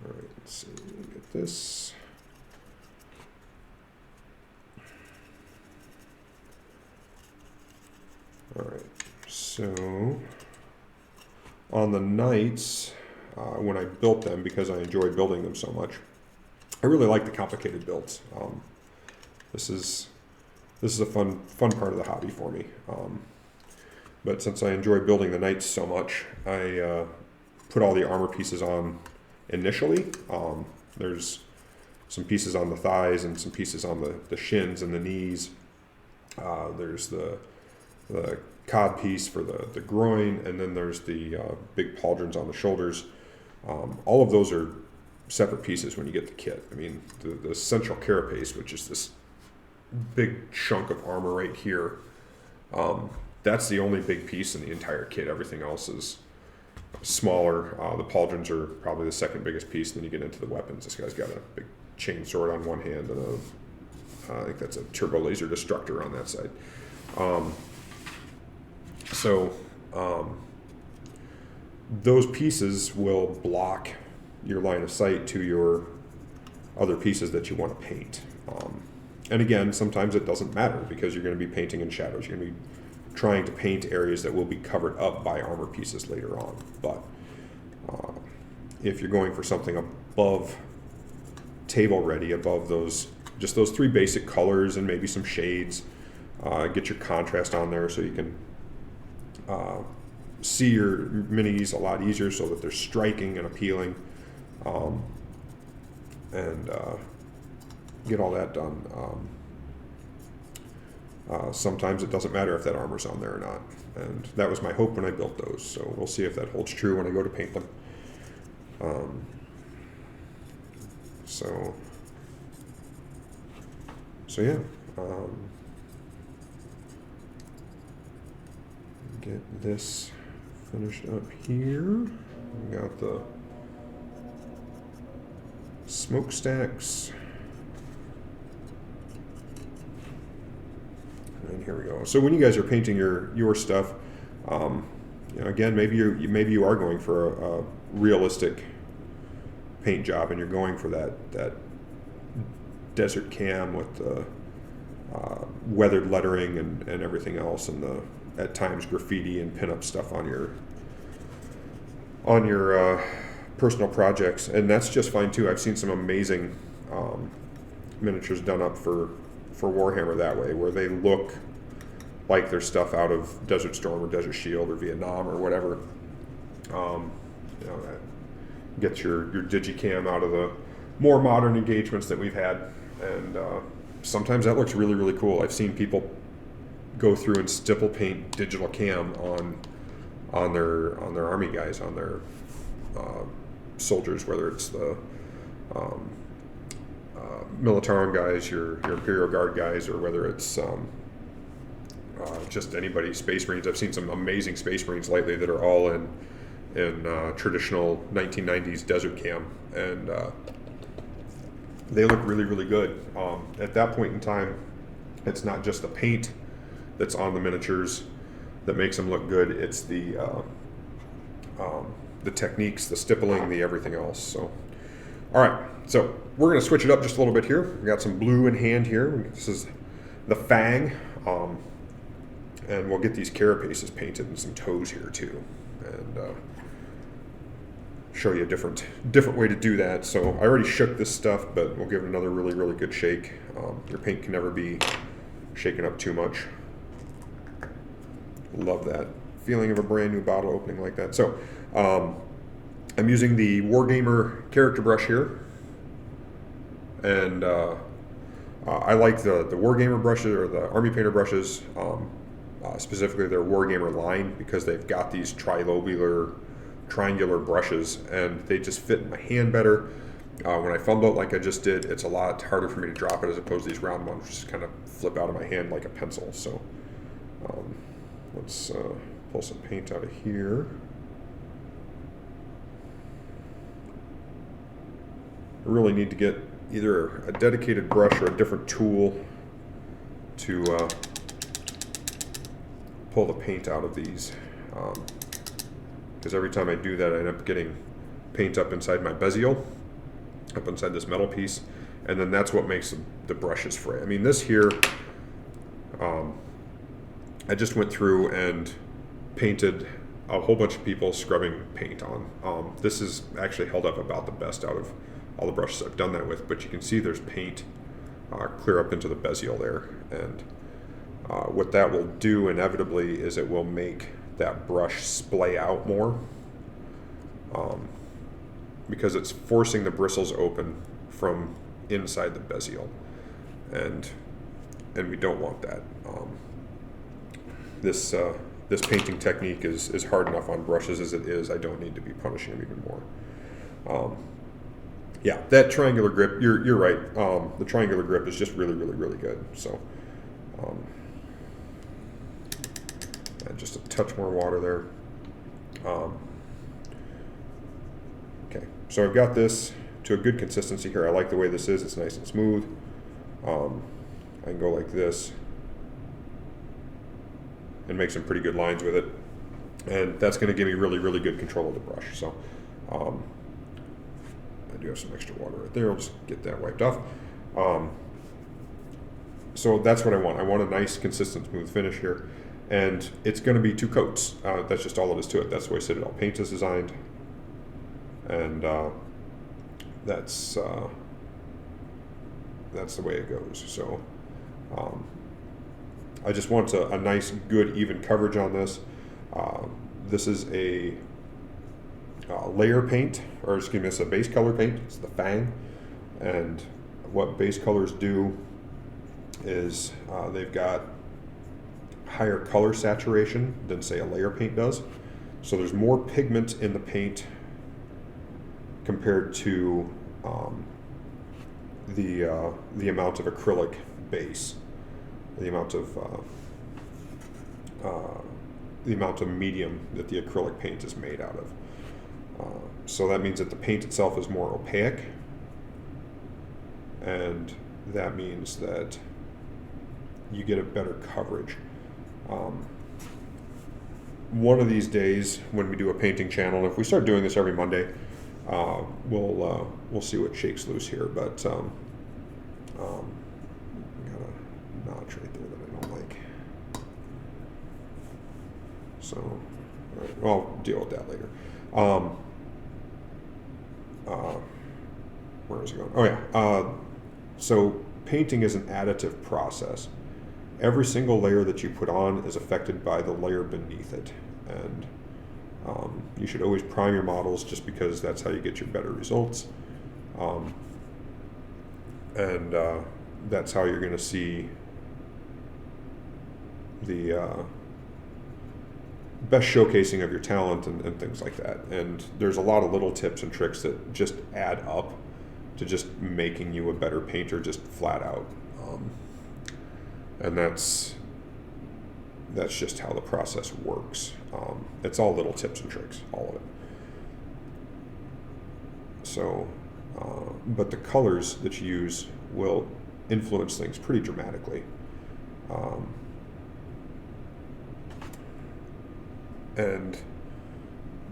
All right, let's see, get this. All right, so on the knights, when I built them, because I enjoy building them so much, I really like the complicated builds. This is a fun part of the hobby for me. But since I enjoy building the knights so much, I put all the armor pieces on initially. There's some pieces on the thighs and some pieces on the shins and the knees. There's the cod piece for the groin, and then there's the big pauldrons on the shoulders. All of those are separate pieces when you get the kit. I mean, the central carapace, which is this big chunk of armor right here, that's the only big piece in the entire kit. Everything else is smaller. The pauldrons are probably the second biggest piece. Then you get into the weapons. This guy's got a big chain sword on one hand, and I think that's a turbo laser destructor on that side. Those pieces will block your line of sight to your other pieces that you want to paint. And again, sometimes it doesn't matter because you're going to be painting in shadows. You're going to be trying to paint areas that will be covered up by armor pieces later on. But if you're going for something above table ready, above those 3 basic colors and maybe some shades, get your contrast on there so you can see your minis a lot easier so that they're striking and appealing, and get all that done. Sometimes it doesn't matter if that armor's on there or not, and that was my hope when I built those, so we'll see if that holds true when I go to paint them. So yeah, get this finished up here. We got the smokestacks. And here we go. So when you guys are painting your stuff, again, maybe you are going for a realistic paint job, and you're going for that desert cam with the weathered lettering and everything else, and the at times graffiti and pinup stuff on your personal projects, and that's just fine too. I've seen some amazing miniatures done up for Warhammer that way, where they look like they're stuff out of Desert Storm or Desert Shield or Vietnam or whatever. That gets your digicam out of the more modern engagements that we've had, and sometimes that looks really, really cool. I've seen people go through and stipple paint digital cam on their army guys, on their soldiers, whether it's the Militarum guys, your Imperial Guard guys, or whether it's just anybody, Space Marines. I've seen some amazing Space Marines lately that are all in traditional 1990s desert cam, and they look really, really good. At that point in time, it's not just the paint that's on the miniatures that makes them look good. It's the techniques, the stippling, the everything else. So, all right. So we're going to switch it up just a little bit here. We got some blue in hand here. This is the Fang, and we'll get these carapaces painted and some toes here too, and show you a different way to do that. So I already shook this stuff, but we'll give it another really, really good shake. Your paint can never be shaken up too much. Love that feeling of a brand new bottle opening like that. So I'm using the Wargamer character brush here, and I like the Wargamer brushes, or the Army Painter brushes, specifically their Wargamer line, because they've got these triangular brushes, and they just fit in my hand better. When I fumble it like I just did, it's a lot harder for me to drop it as opposed to these round ones, which just kind of flip out of my hand like a pencil. So let's pull some paint out of here. I really need to get either a dedicated brush or a different tool to pull the paint out of these, because every time I do that, I end up getting paint up inside my beziel, up inside this metal piece, and then that's what makes the brushes fray. I mean, this here, I just went through and painted a whole bunch of people scrubbing paint on. This is actually held up about the best out of all the brushes I've done that with, but you can see there's paint clear up into the beziel there, and what that will do inevitably is it will make that brush splay out more, because it's forcing the bristles open from inside the beziel, and we don't want that. This painting technique is hard enough on brushes as it is. I don't need to be punishing them even more. Yeah, that triangular grip, you're right. The triangular grip is just really, really, really good. So and just a touch more water there. Okay, so I've got this to a good consistency here. I like the way this is. It's nice and smooth. I can go like this and make some pretty good lines with it, and that's going to give me really, really good control of the brush. So I do have some extra water right there. I'll just get that wiped off. So that's what I want. I want a nice, consistent, smooth finish here, and it's going to be 2 coats. That's just all it is to it. That's the way Citadel paint is designed, and that's the way it goes. So I just want a nice, good, even coverage on this. This is a layer paint, or excuse me, it's a base color paint. It's the Fang. And what base colors do is they've got higher color saturation than, say, a layer paint does. So there's more pigment in the paint compared to the amount of acrylic base, the amount of medium that the acrylic paint is made out of. So that means that the paint itself is more opaque, and that means that you get a better coverage. One of these days when we do a painting channel, and if we start doing this every Monday, we'll see what shakes loose here. But we got a notch right there that I don't like. So I'll deal with that later. Where is it going? Oh yeah. So painting is an additive process. Every single layer that you put on is affected by the layer beneath it, and you should always prime your models, just because that's how you get your better results, and that's how you're going to see the best showcasing of your talent and things like that. And there's a lot of little tips and tricks that just add up to just making you a better painter, just flat out. And that's just how the process works. It's all little tips and tricks, all of it. So, but the colors that you use will influence things pretty dramatically. And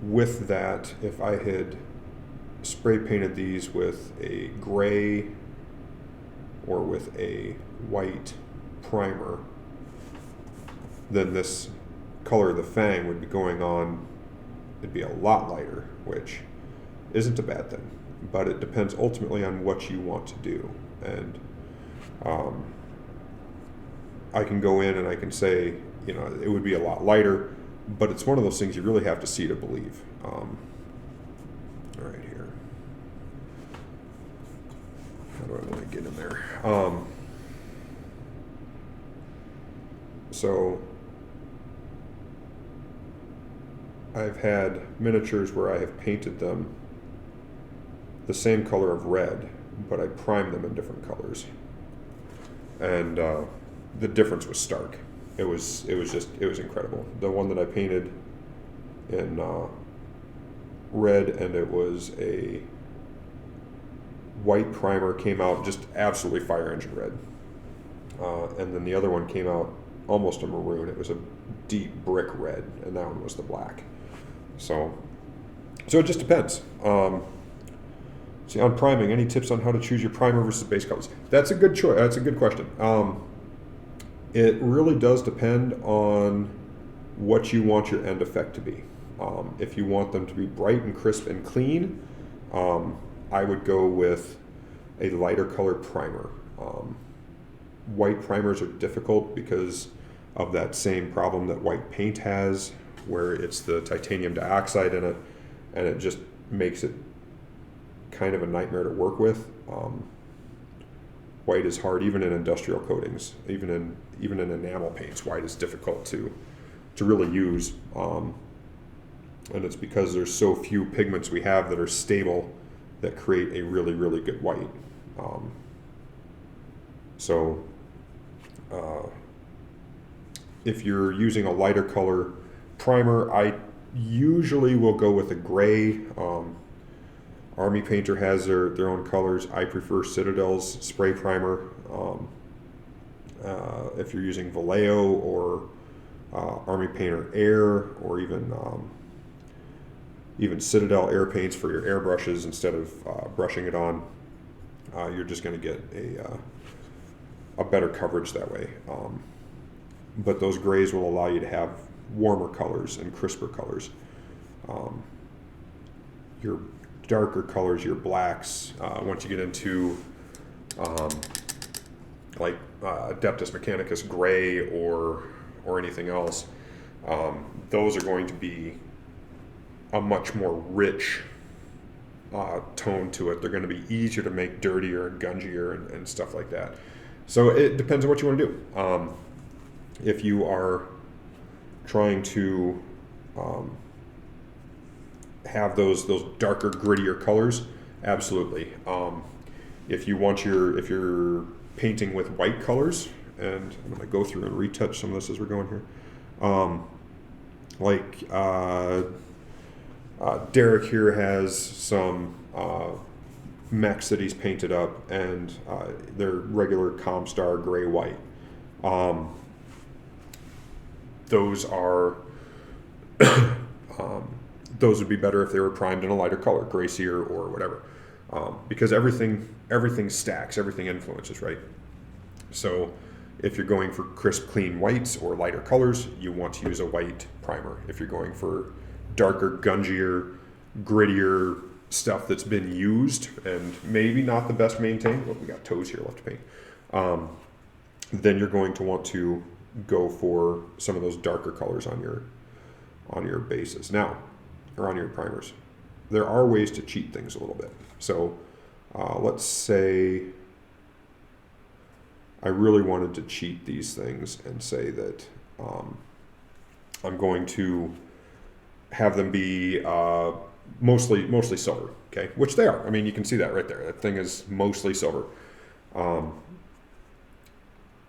with that, if I had spray painted these with a gray or with a white primer, then this color of the Fang would be going on, it'd be a lot lighter, which isn't a bad thing, but it depends ultimately on what you want to do. And I can go in and I can say, it would be a lot lighter, but it's one of those things you really have to see to believe. Right here. How do I want to get in there? So I've had miniatures where I have painted them the same color of red, but I primed them in different colors, and the difference was stark. It was incredible. The one that I painted in red, and it was a white primer, came out just absolutely fire engine red, and then the other one came out almost a maroon. It was a deep brick red, and that one was the black. So it just depends. See, on priming, any tips on how to choose your primer versus base colors? That's a good choice. That's a good question. It really does depend on what you want your end effect to be. If you want them to be bright and crisp and clean, I would go with a lighter color primer. White primers are difficult because of that same problem that white paint has, where it's the titanium dioxide in it, and it just makes it kind of a nightmare to work with. White is hard, even in industrial coatings, even in enamel paints. White is difficult to really use, and it's because there's so few pigments we have that are stable that create a really, really good white. If you're using a lighter color primer, I usually will go with a gray. Army Painter has their own colors. I prefer Citadel's spray primer. If you're using Vallejo or Army Painter Air, or even Citadel air paints for your airbrushes, instead of brushing it on, you're just going to get a better coverage that way. But those grays will allow you to have warmer colors and crisper colors. Your darker colors, your blacks, once you get into like Adeptus Mechanicus gray or anything else, those are going to be a much more rich tone to it. They're going to be easier to make dirtier and gungier and stuff like that. So it depends on what you want to do. If you are trying to have those darker, grittier colors, absolutely. If you're painting with white colors, and I'm going to go through and retouch some of this as we're going here. Derek here has some mechs that he's painted up, and they're regular Comstar gray white. Those are those would be better if they were primed in a lighter color, gray sear or whatever, because everything stacks, everything influences, right? So if you're going for crisp, clean whites or lighter colors, you want to use a white primer. If you're going for darker, gungier, grittier stuff that's been used and maybe not the best maintained, well, we got toes here left to paint, then you're going to want to go for some of those darker colors on your bases now, or on your primers. There are ways to cheat things a little bit. So let's say I really wanted to cheat these things and say that I'm going to have them be mostly silver, okay? Which they are. I mean, you can see that right there. That thing is mostly silver.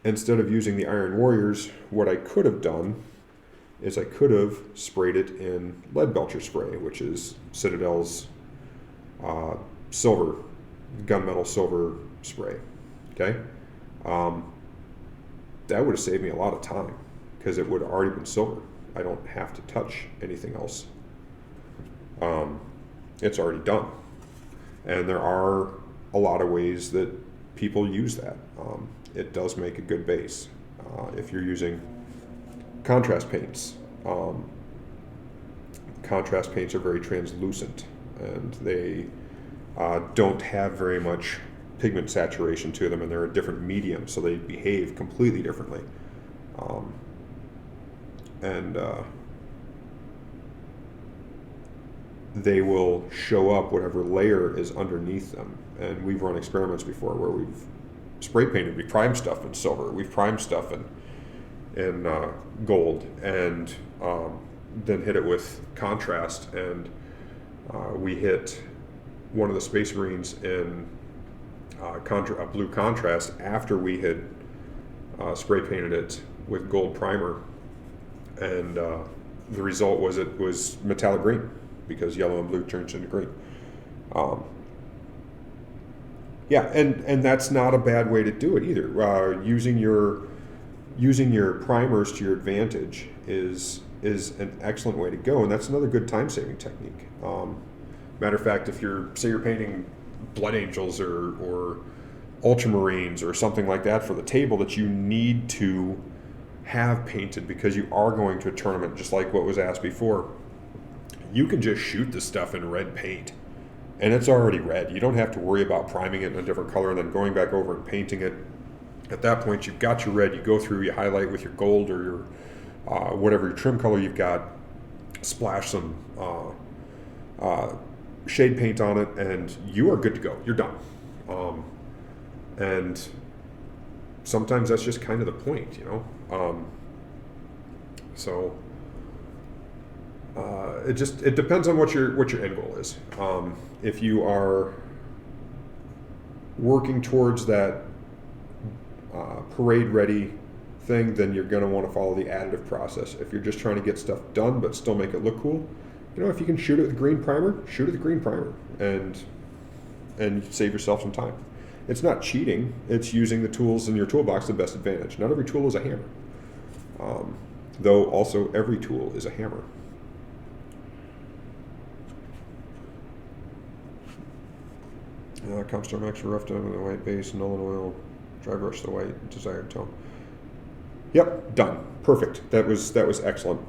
Instead of using the Iron Warriors, what I could have done is I could have sprayed it in lead belcher spray, which is Citadel's silver, gunmetal silver spray, okay? That would have saved me a lot of time because it would have already been silver. I don't have to touch anything else. It's already done. And there are a lot of ways that people use that. It does make a good base. If you're using contrast paints, contrast paints are very translucent, and they don't have very much pigment saturation to them, and they're a different medium, so they behave completely differently. They will show up whatever layer is underneath them. And we've run experiments before where we've spray painted, we primed stuff in silver, we've primed stuff in gold, and then hit it with contrast, and we hit one of the Space Marines in a blue contrast after we had spray painted it with gold primer, and the result was it was metallic green, because yellow and blue turns into green. And that's not a bad way to do it either. Using your primers to your advantage is an excellent way to go, and that's another good time-saving technique. Matter of fact, if you're painting Blood Angels or Ultramarines or something like that for the table that you need to have painted because you are going to a tournament, just like what was asked before, you can just shoot the stuff in red paint and it's already red. You don't have to worry about priming it in a different color and then going back over and painting it. At that point, you've got your red, you go through, you highlight with your gold or your whatever your trim color you've got, splash some shade paint on it, and you are good to go. You're done. And sometimes that's just kind of the point, you know? It depends on what your end goal is. If you are working towards that parade ready thing, then you're going to want to follow the additive process. If you're just trying to get stuff done but still make it look cool, you know, if you can shoot it with green primer, shoot it with green primer, and save yourself some time. It's not cheating. It's using the tools in your toolbox to the best advantage. Not every tool is a hammer, though also every tool is a hammer. Comstar Max for rough tone with a white base, Nolan oil, dry brush the white desired tone. Yep, done. Perfect. That was excellent.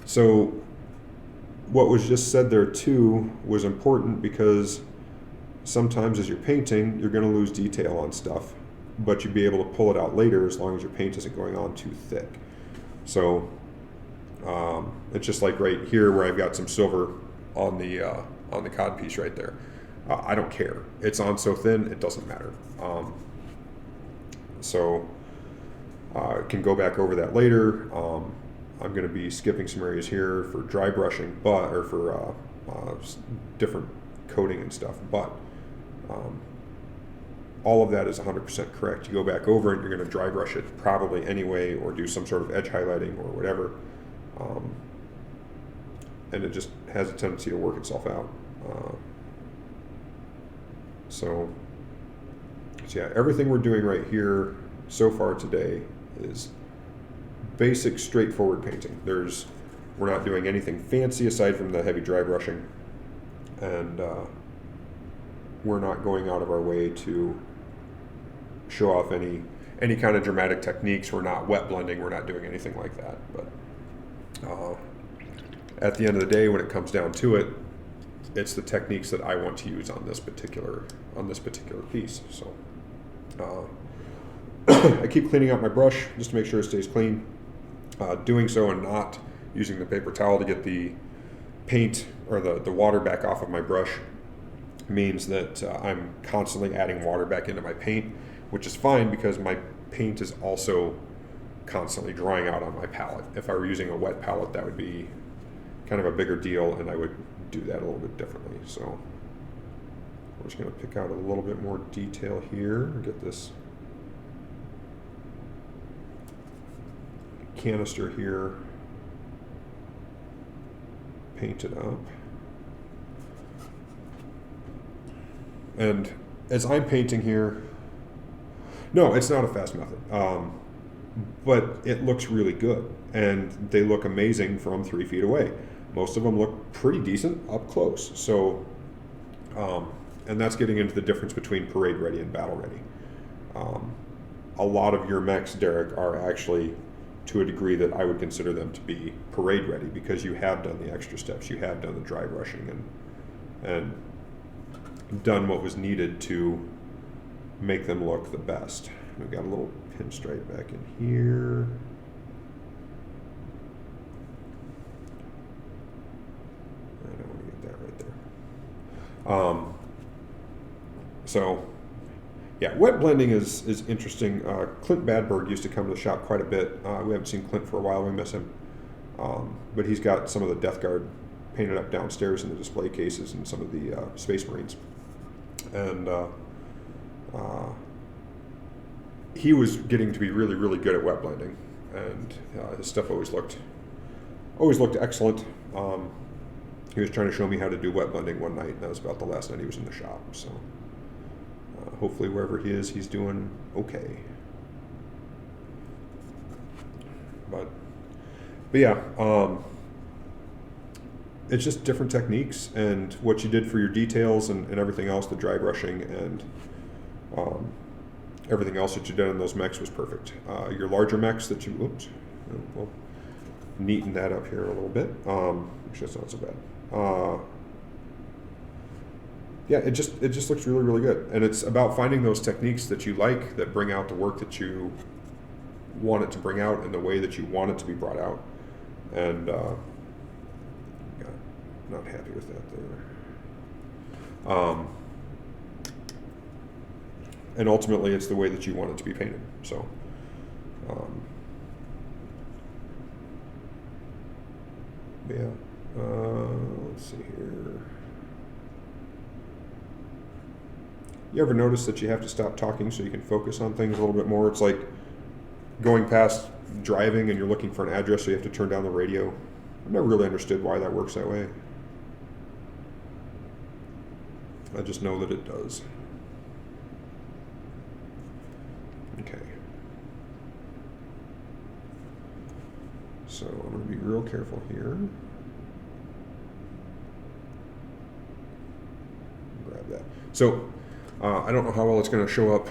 So what was just said there too was important, because sometimes as you're painting, you're going to lose detail on stuff, but you'll be able to pull it out later as long as your paint isn't going on too thick. So It's just like right here where I've got some silver on the cod piece right there. I don't care. It's on so thin, it doesn't matter. So I can go back over that later. I'm going to be skipping some areas here for dry brushing, or for different coating and stuff. But all of that is 100% correct. You go back over it, you're going to dry brush it probably anyway, or do some sort of edge highlighting or whatever. And it just has a tendency to work itself out. So yeah, everything we're doing right here so far today is basic, straightforward painting. We're not doing anything fancy aside from the heavy dry brushing, and we're not going out of our way to show off any kind of dramatic techniques. We're not wet blending. We're not doing anything like that. But at the end of the day, when it comes down to it, it's the techniques that I want to use on this particular piece. So I keep cleaning out my brush just to make sure it stays clean. Doing so and not using the paper towel to get the paint or the water back off of my brush means that I'm constantly adding water back into my paint, which is fine because my paint is also constantly drying out on my palette. If I were using a wet palette, that would be kind of a bigger deal, and I would do that a little bit differently. So we're just going to pick out a little bit more detail here and get this canister here painted up. And as I'm painting here, no, it's not a fast method, but it looks really good, and they look amazing from 3 feet away. Most of them look pretty decent up close. So, and that's getting into the difference between parade ready and battle ready. A lot of your mechs, Derek, are actually to a degree that I would consider them to be parade ready because you have done the extra steps, you have done the dry brushing and done what was needed to make them look the best. We've got a little pinstripe back in here. I don't want to get that right there. So yeah, wet blending is interesting. Clint Badberg used to come to the shop quite a bit. We haven't seen Clint for a while. We miss him. But he's got some of the Death Guard painted up downstairs in the display cases and some of the Space Marines. And he was getting to be really, really good at wet blending, and his stuff always looked excellent. He was trying to show me how to do wet blending one night, and that was about the last night he was in the shop. So hopefully wherever he is, he's doing okay. But yeah, it's just different techniques, and what you did for your details and everything else, the dry brushing and everything else that you did on those mechs was perfect. Your larger mechs that you, we'll neaten that up here a little bit. Actually, that's not so bad. Yeah, it just looks really, really good. And it's about finding those techniques that you like, that bring out the work that you want it to bring out in the way that you want it to be brought out. And not happy with that there. And ultimately, it's the way that you want it to be painted. So, yeah. Let's see here. You ever notice that you have to stop talking so you can focus on things a little bit more? It's like going past driving and you're looking for an address, so you have to turn down the radio. I've never really understood why that works that way. I just know that it does. Okay. So I'm going to be real careful here. Grab that. So I don't know how well it's going to show up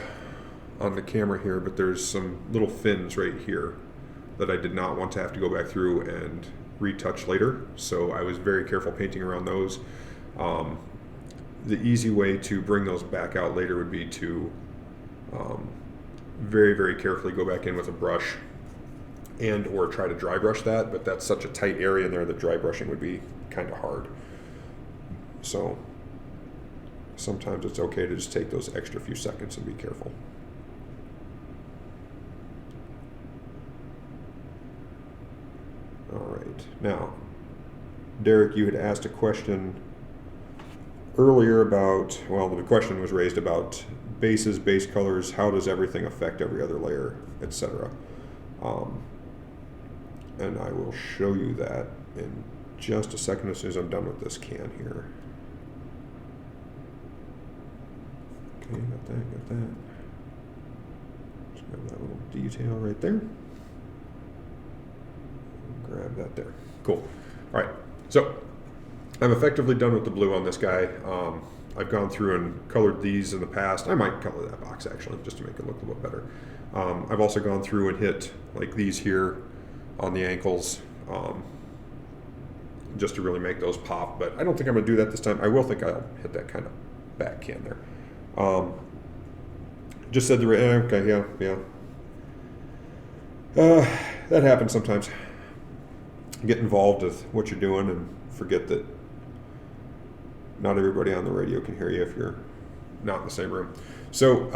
on the camera here, but there's some little fins right here that I did not want to have to go back through and retouch later. So I was very careful painting around those. The easy way to bring those back out later would be to very, very carefully go back in with a brush and or try to dry brush that, but that's such a tight area in there that dry brushing would be kind of hard. So sometimes it's okay to just take those extra few seconds and be careful. All right, now, Derek, you had asked a question earlier about, well, the question was raised about bases, base colors, how does everything affect every other layer, etc. And I will show you that in just a second as soon as I'm done with this can here. Okay, got that. Just grab that little detail right there. Grab that there. Cool. All right, so I'm effectively done with the blue on this guy. I've gone through and colored these in the past. I might color that box actually, just to make it look a little bit better. I've also gone through and hit like these here on the ankles, just to really make those pop, but I don't think I'm gonna do that this time. I will think I'll hit that kind of back can there. Just said okay, yeah. That happens sometimes. Get involved with what you're doing and forget that not everybody on the radio can hear you if you're not in the same room. So,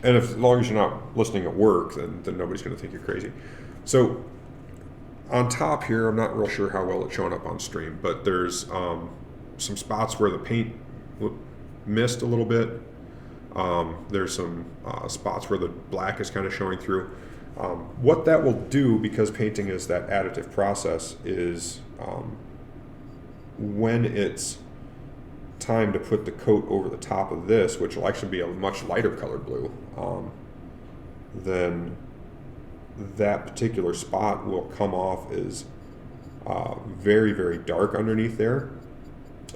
and as long as you're not listening at work, then nobody's going to think you're crazy. So, on top here, I'm not real sure how well it's showing up on stream, but there's some spots where the paint missed a little bit. There's some spots where the black is kind of showing through. What that will do, because painting is that additive process, is when it's time to put the coat over the top of this, which will actually be a much lighter colored blue, then that particular spot will come off as very, very dark underneath there.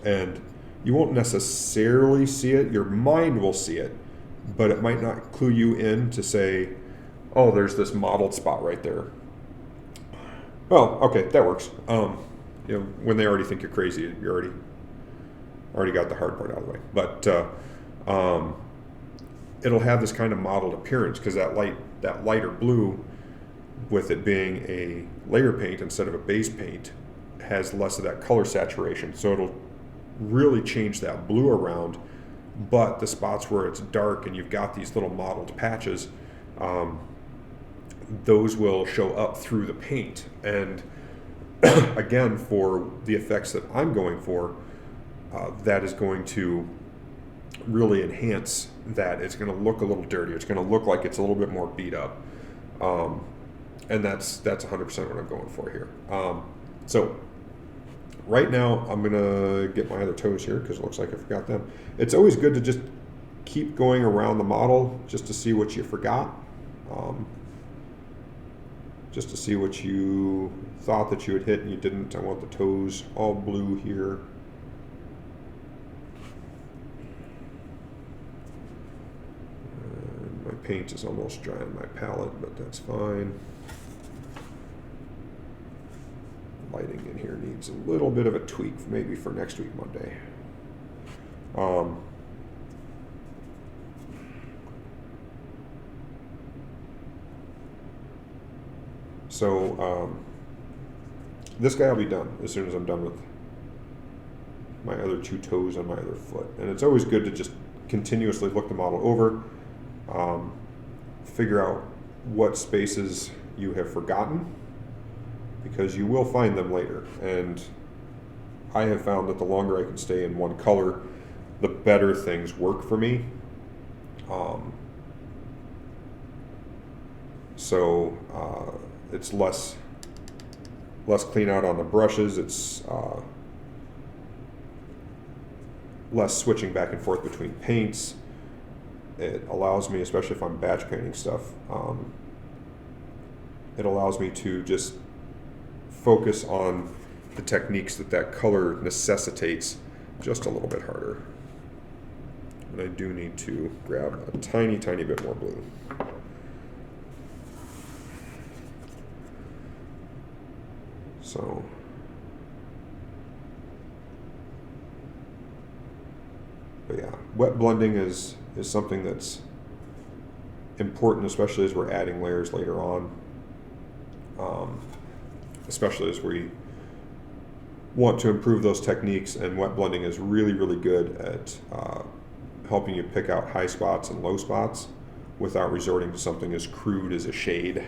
And you won't necessarily see it. Your mind will see it, but it might not clue you in to say, oh, there's this mottled spot right there. Well, okay, that works. When they already think you're crazy, you already got the hard part out of the way. But it'll have this kind of mottled appearance because that lighter blue, with it being a layer paint instead of a base paint, has less of that color saturation. So it'll really change that blue around. But the spots where it's dark and you've got these little mottled patches, those will show up through the paint. And again, for the effects that I'm going for, that is going to really enhance that. It's going to look a little dirtier. It's going to look like it's a little bit more beat up. And that's 100% what I'm going for here. So right now I'm going to get my other toes here because it looks like I forgot them. It's always good to just keep going around the model just to see what you forgot. Just to see what you thought that you had hit and you didn't. I want the toes all blue here. And my paint is almost dry on my palette, but that's fine. Lighting in here needs a little bit of a tweak, maybe for next week, Monday. So this guy will be done as soon as I'm done with my other two toes on my other foot. And it's always good to just continuously look the model over, figure out what spaces you have forgotten, because you will find them later. And I have found that the longer I can stay in one color, the better things work for me. It's less clean out on the brushes. It's less switching back and forth between paints. It allows me, especially if I'm batch painting stuff, it allows me to just focus on the techniques that color necessitates just a little bit harder. And I do need to grab a tiny, tiny bit more blue. So, but yeah, wet blending is something that's important, especially as we're adding layers later on, especially as we want to improve those techniques. And wet blending is really, really good at helping you pick out high spots and low spots without resorting to something as crude as a shade.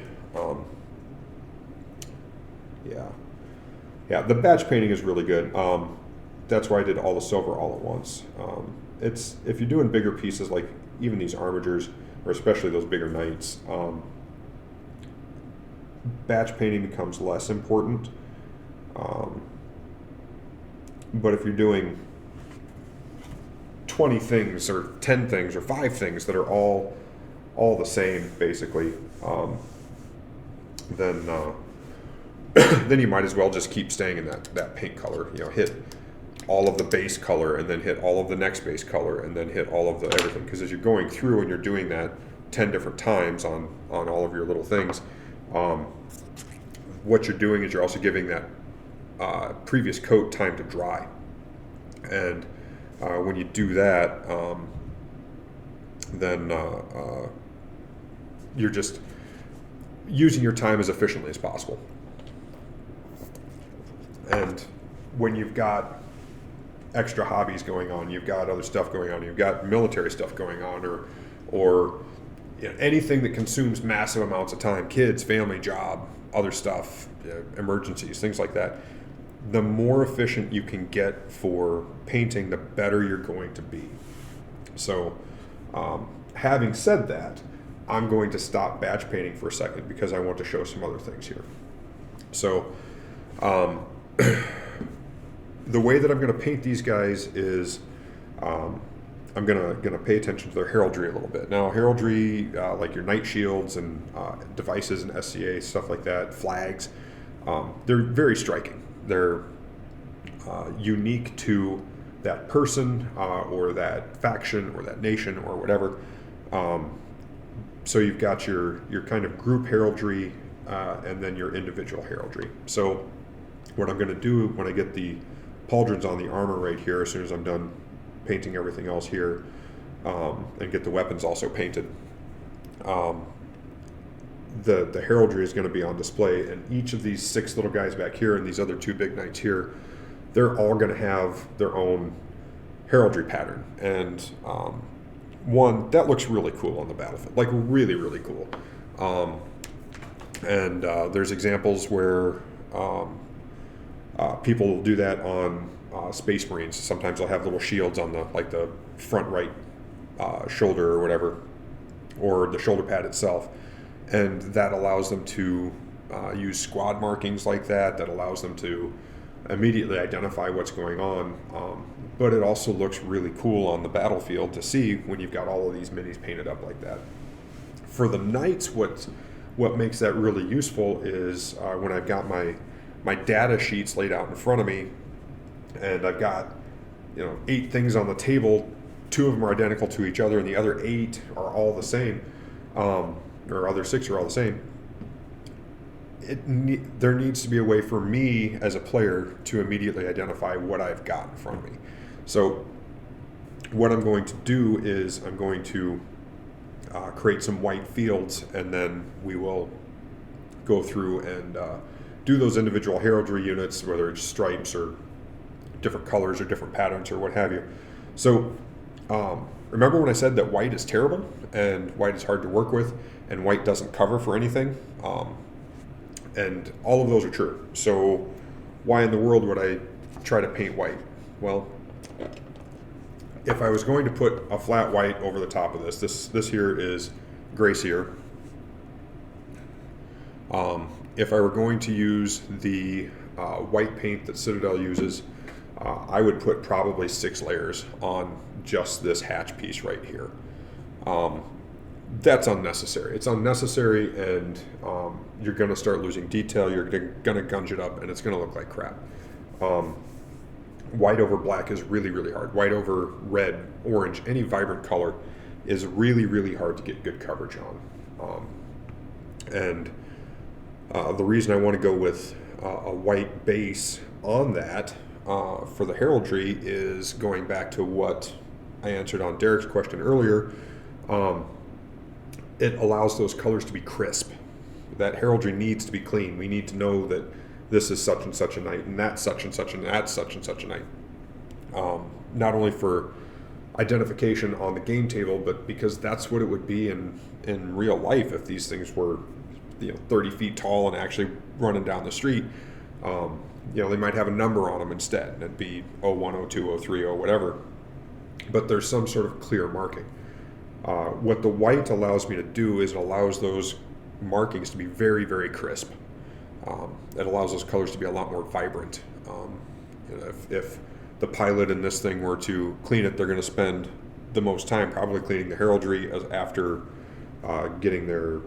Yeah, the batch painting is really good. That's why I did all the silver all at once. It's if you're doing bigger pieces like even these armatures, or especially those bigger knights, batch painting becomes less important. But if you're doing 20 things or 10 things or 5 things that are all the same basically, then then you might as well just keep staying in that paint color. Hit all of the base color and then hit all of the next base color and then hit all of the everything, because as you're going through and you're doing that 10 different times on all of your little things, what you're doing is you're also giving that previous coat time to dry. And when you do that, then you're just using your time as efficiently as possible. And when you've got extra hobbies going on, you've got other stuff going on, you've got military stuff going on, or anything that consumes massive amounts of time, kids, family, job, other stuff, emergencies, things like that, the more efficient you can get for painting, the better you're going to be. So having said that, I'm going to stop batch painting for a second because I want to show some other things here. So the way that I'm going to paint these guys is I'm going to pay attention to their heraldry a little bit. Now, heraldry, like your knight shields and devices and SCA, stuff like that, flags, they're very striking. They're unique to that person or that faction or that nation or whatever. So you've got your kind of group heraldry and then your individual heraldry. So what I'm going to do when I get the pauldrons on the armor right here, as soon as I'm done painting everything else here, and get the weapons also painted, the heraldry is going to be on display, and each of these 6 little guys back here and these other 2 big knights here, they're all going to have their own heraldry pattern. And one that looks really cool on the battlefield, like really, really cool. And there's examples where people will do that on Space Marines. Sometimes they'll have little shields on the front right shoulder or whatever, or the shoulder pad itself, and that allows them to use squad markings like that. That allows them to immediately identify what's going on. But it also looks really cool on the battlefield to see when you've got all of these minis painted up like that. For the knights, what makes that really useful is when I've got my data sheets laid out in front of me, and I've got 8 things on the table. 2 of them are identical to each other, and the other 8 are all the same, or other 6 are all the same. There needs to be a way for me as a player to immediately identify what I've got in front of me. So what I'm going to do is I'm going to create some white fields, and then we will go through and do those individual heraldry units, whether it's stripes or different colors or different patterns or what have you. So remember when I said that white is terrible and white is hard to work with and white doesn't cover for anything? And all of those are true. So why in the world would I try to paint white? Well, if I was going to put a flat white over the top of this here is Gray Seer. If I were going to use the white paint that Citadel uses, I would put probably 6 layers on just this hatch piece right here. That's unnecessary. It's unnecessary, and you're going to start losing detail. You're going to gunge it up, and it's going to look like crap. White over black is really, really hard. White over red, orange, any vibrant color is really, really hard to get good coverage on. And the reason I want to go with a white base on that for the heraldry is going back to what I answered on Derek's question earlier. it allows those colors to be crisp. That heraldry needs to be clean. We need to know that this is such and such a night, and that's such and such, and that's such and such a night. Not only for identification on the game table, but because that's what it would be in real life if these things were 30 feet tall and actually running down the street. They might have a number on them instead, and it'd be 01, 02, 03, or whatever. But there's some sort of clear marking. What the white allows me to do is it allows those markings to be very, very crisp. It allows those colors to be a lot more vibrant. If the pilot in this thing were to clean it, they're going to spend the most time probably cleaning the heraldry after getting their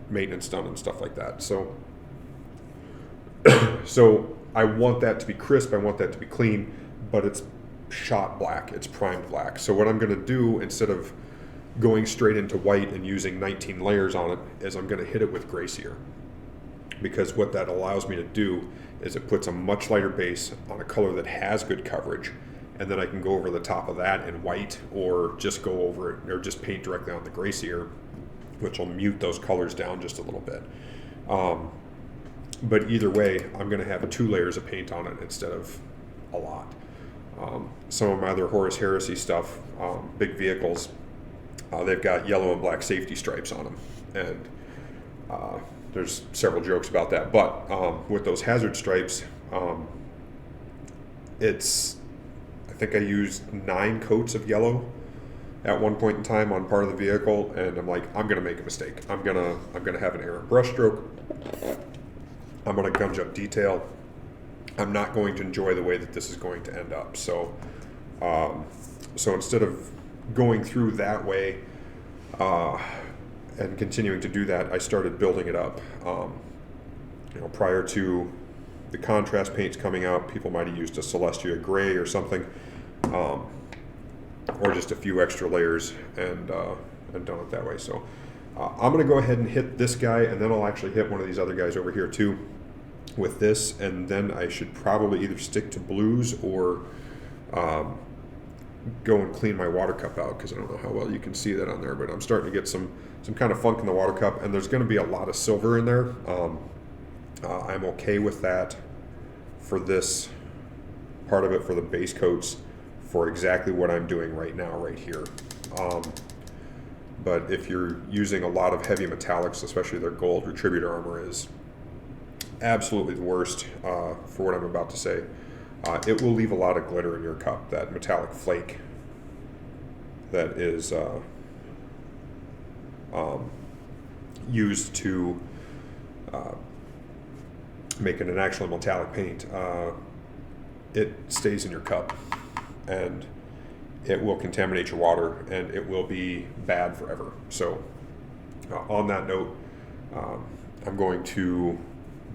maintenance done and stuff like that. So I want that to be crisp, I want that to be clean, but it's shot black, it's primed black. So what I'm going to do, instead of going straight into white and using 19 layers on it, is I'm going to hit it with gray sear. Because what that allows me to do is it puts a much lighter base on a color that has good coverage, and then I can go over the top of that in white, or just go over it, or just paint directly on the gray sear, which will mute those colors down just a little bit. But either way, I'm going to have 2 layers of paint on it instead of a lot. Some of my other Horus Heresy stuff, big vehicles, they've got yellow and black safety stripes on them, and there's several jokes about that. But with those hazard stripes, I think I used 9 coats of yellow at one point in time on part of the vehicle, and I'm like, I'm gonna make a mistake. I'm gonna have an errant brush stroke. I'm gonna gunge up detail. I'm not going to enjoy the way that this is going to end up. So instead of going through that way and continuing to do that, I started building it up. Prior to the contrast paints coming out, people might have used a Celestia gray or something, or just a few extra layers, and done it that way. So I'm going to go ahead and hit this guy, and then I'll actually hit one of these other guys over here too with this, and then I should probably either stick to blues or go and clean my water cup out, because I don't know how well you can see that on there, but I'm starting to get some kind of funk in the water cup, and there's going to be a lot of silver in there. I'm okay with that for this part of it, for the base coats, for exactly what I'm doing right now, right here. But if you're using a lot of heavy metallics, especially their gold, Retributor armor is absolutely the worst for what I'm about to say. It will leave a lot of glitter in your cup, that metallic flake that is used to make it an actual metallic paint. It stays in your cup, and it will contaminate your water, and it will be bad forever. So on that note, I'm going to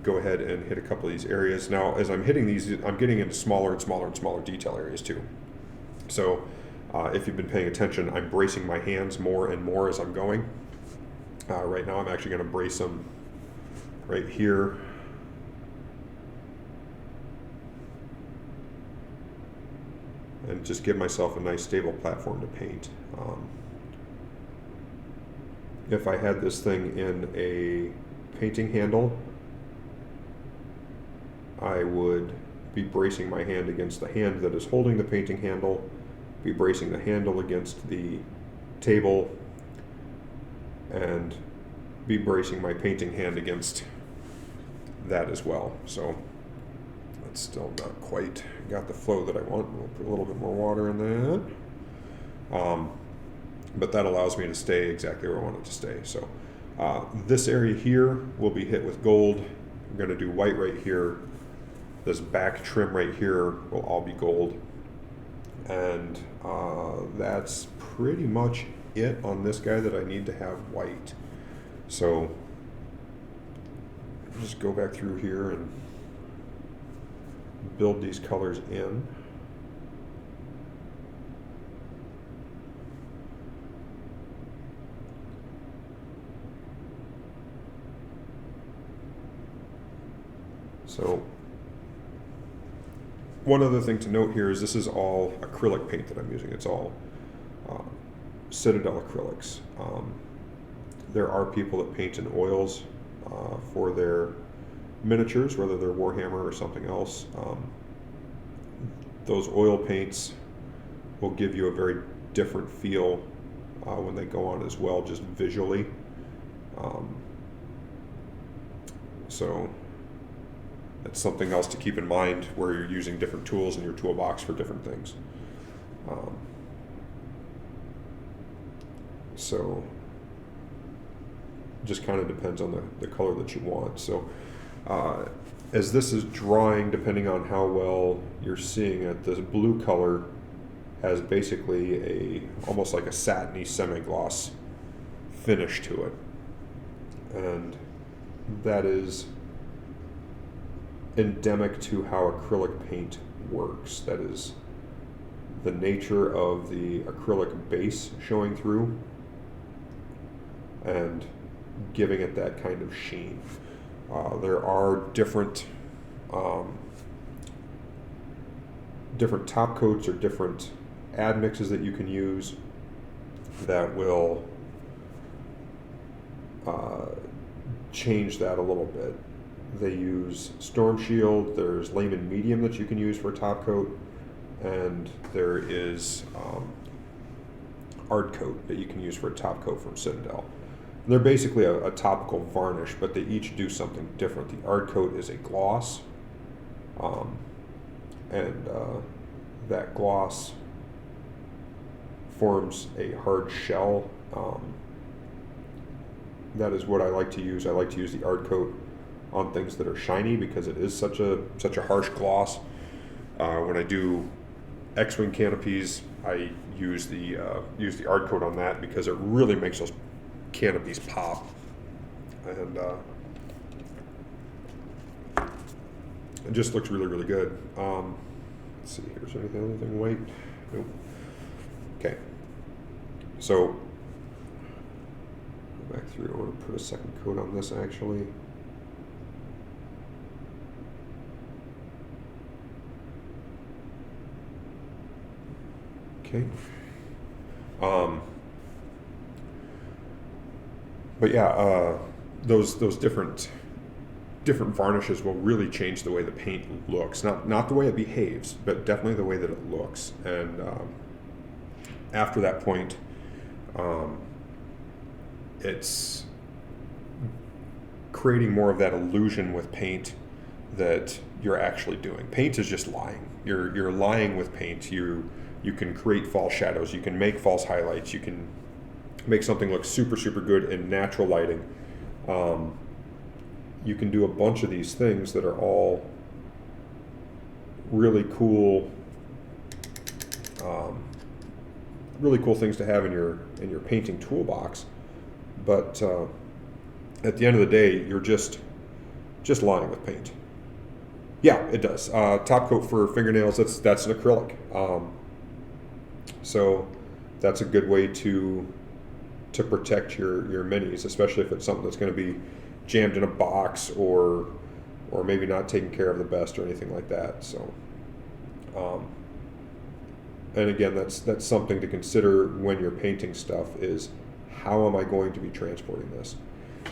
go ahead and hit a couple of these areas. Now, as I'm hitting these, I'm getting into smaller and smaller and smaller detail areas too. So if you've been paying attention, I'm bracing my hands more and more as I'm going. Right now I'm actually going to brace them right here. And just give myself a nice stable platform to paint. If I had this thing in a painting handle, I would be bracing my hand against the hand that is holding the painting handle, be bracing the handle against the table, and be bracing my painting hand against that as well. So that's still not quite got the flow that I want. We'll put a little bit more water in that. But that allows me to stay exactly where I want it to stay. So this area here will be hit with gold. I'm going to do white right here. This back trim right here will all be gold. And that's pretty much it on this guy that I need to have white. So just go back through here and build these colors in. So one other thing to note here is this is all acrylic paint that I'm using. It's all Citadel acrylics. There are people that paint in oils for their miniatures, whether they're Warhammer or something else. Those oil paints will give you a very different feel when they go on as well, just visually. So that's something else to keep in mind where you're using different tools in your toolbox for different things. So just kind of depends on the color that you want. So as this is drying, depending on how well you're seeing it, the blue color has basically almost like a satiny semi-gloss finish to it. And that is endemic to how acrylic paint works. That is the nature of the acrylic base showing through and giving it that kind of sheen. There are different top coats or different admixes that you can use that will change that a little bit. They use Storm Shield, there's Layman Medium that you can use for a top coat, and there is Ard Coat that you can use for a top coat from Citadel. They're basically a topical varnish, but they each do something different. The Ard Coat is a gloss, and that gloss forms a hard shell. That is what I like to use. I like to use the Ard Coat on things that are shiny because it is such a harsh gloss. When I do X-wing canopies, I use the Ard Coat on that because it really makes those canopies pop. And it just looks really, really good. Let's see, here's anything white? Nope. Okay. So, go back through. I want to put a second coat on this actually. Okay. But yeah, those different varnishes will really change the way the paint looks. Not the way it behaves, but definitely the way that it looks. And after that point, it's creating more of that illusion with paint that you're actually doing. Paint is just lying. You're lying with paint. You can create false shadows. You can make false highlights. You can make something look super, super good in natural lighting. You can do a bunch of these things that are all really cool things to have in your painting toolbox. But at the end of the day, you're just lying with paint. Yeah, it does. Top coat for fingernails, that's an acrylic. So that's a good way to protect your minis, especially if it's something that's going to be jammed in a box or maybe not taken care of the best or anything like that. So, and again, that's something to consider when you're painting stuff is how am I going to be transporting this?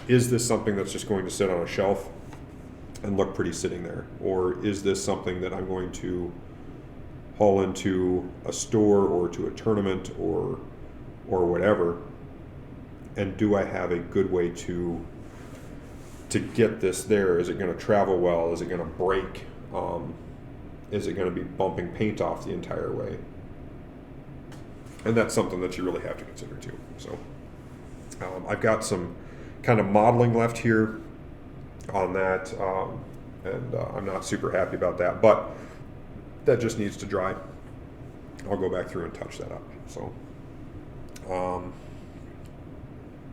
Is this something that's just going to sit on a shelf and look pretty sitting there? Or is this something that I'm going to haul into a store or to a tournament or whatever? And do I have a good way to get this there? Is it going to travel well? Is it going to break? Is it going to be bumping paint off the entire way? And that's something that you really have to consider too. So I've got some kind of modeling left here on that, and I'm not super happy about that, but that just needs to dry. I'll go back through and touch that up. So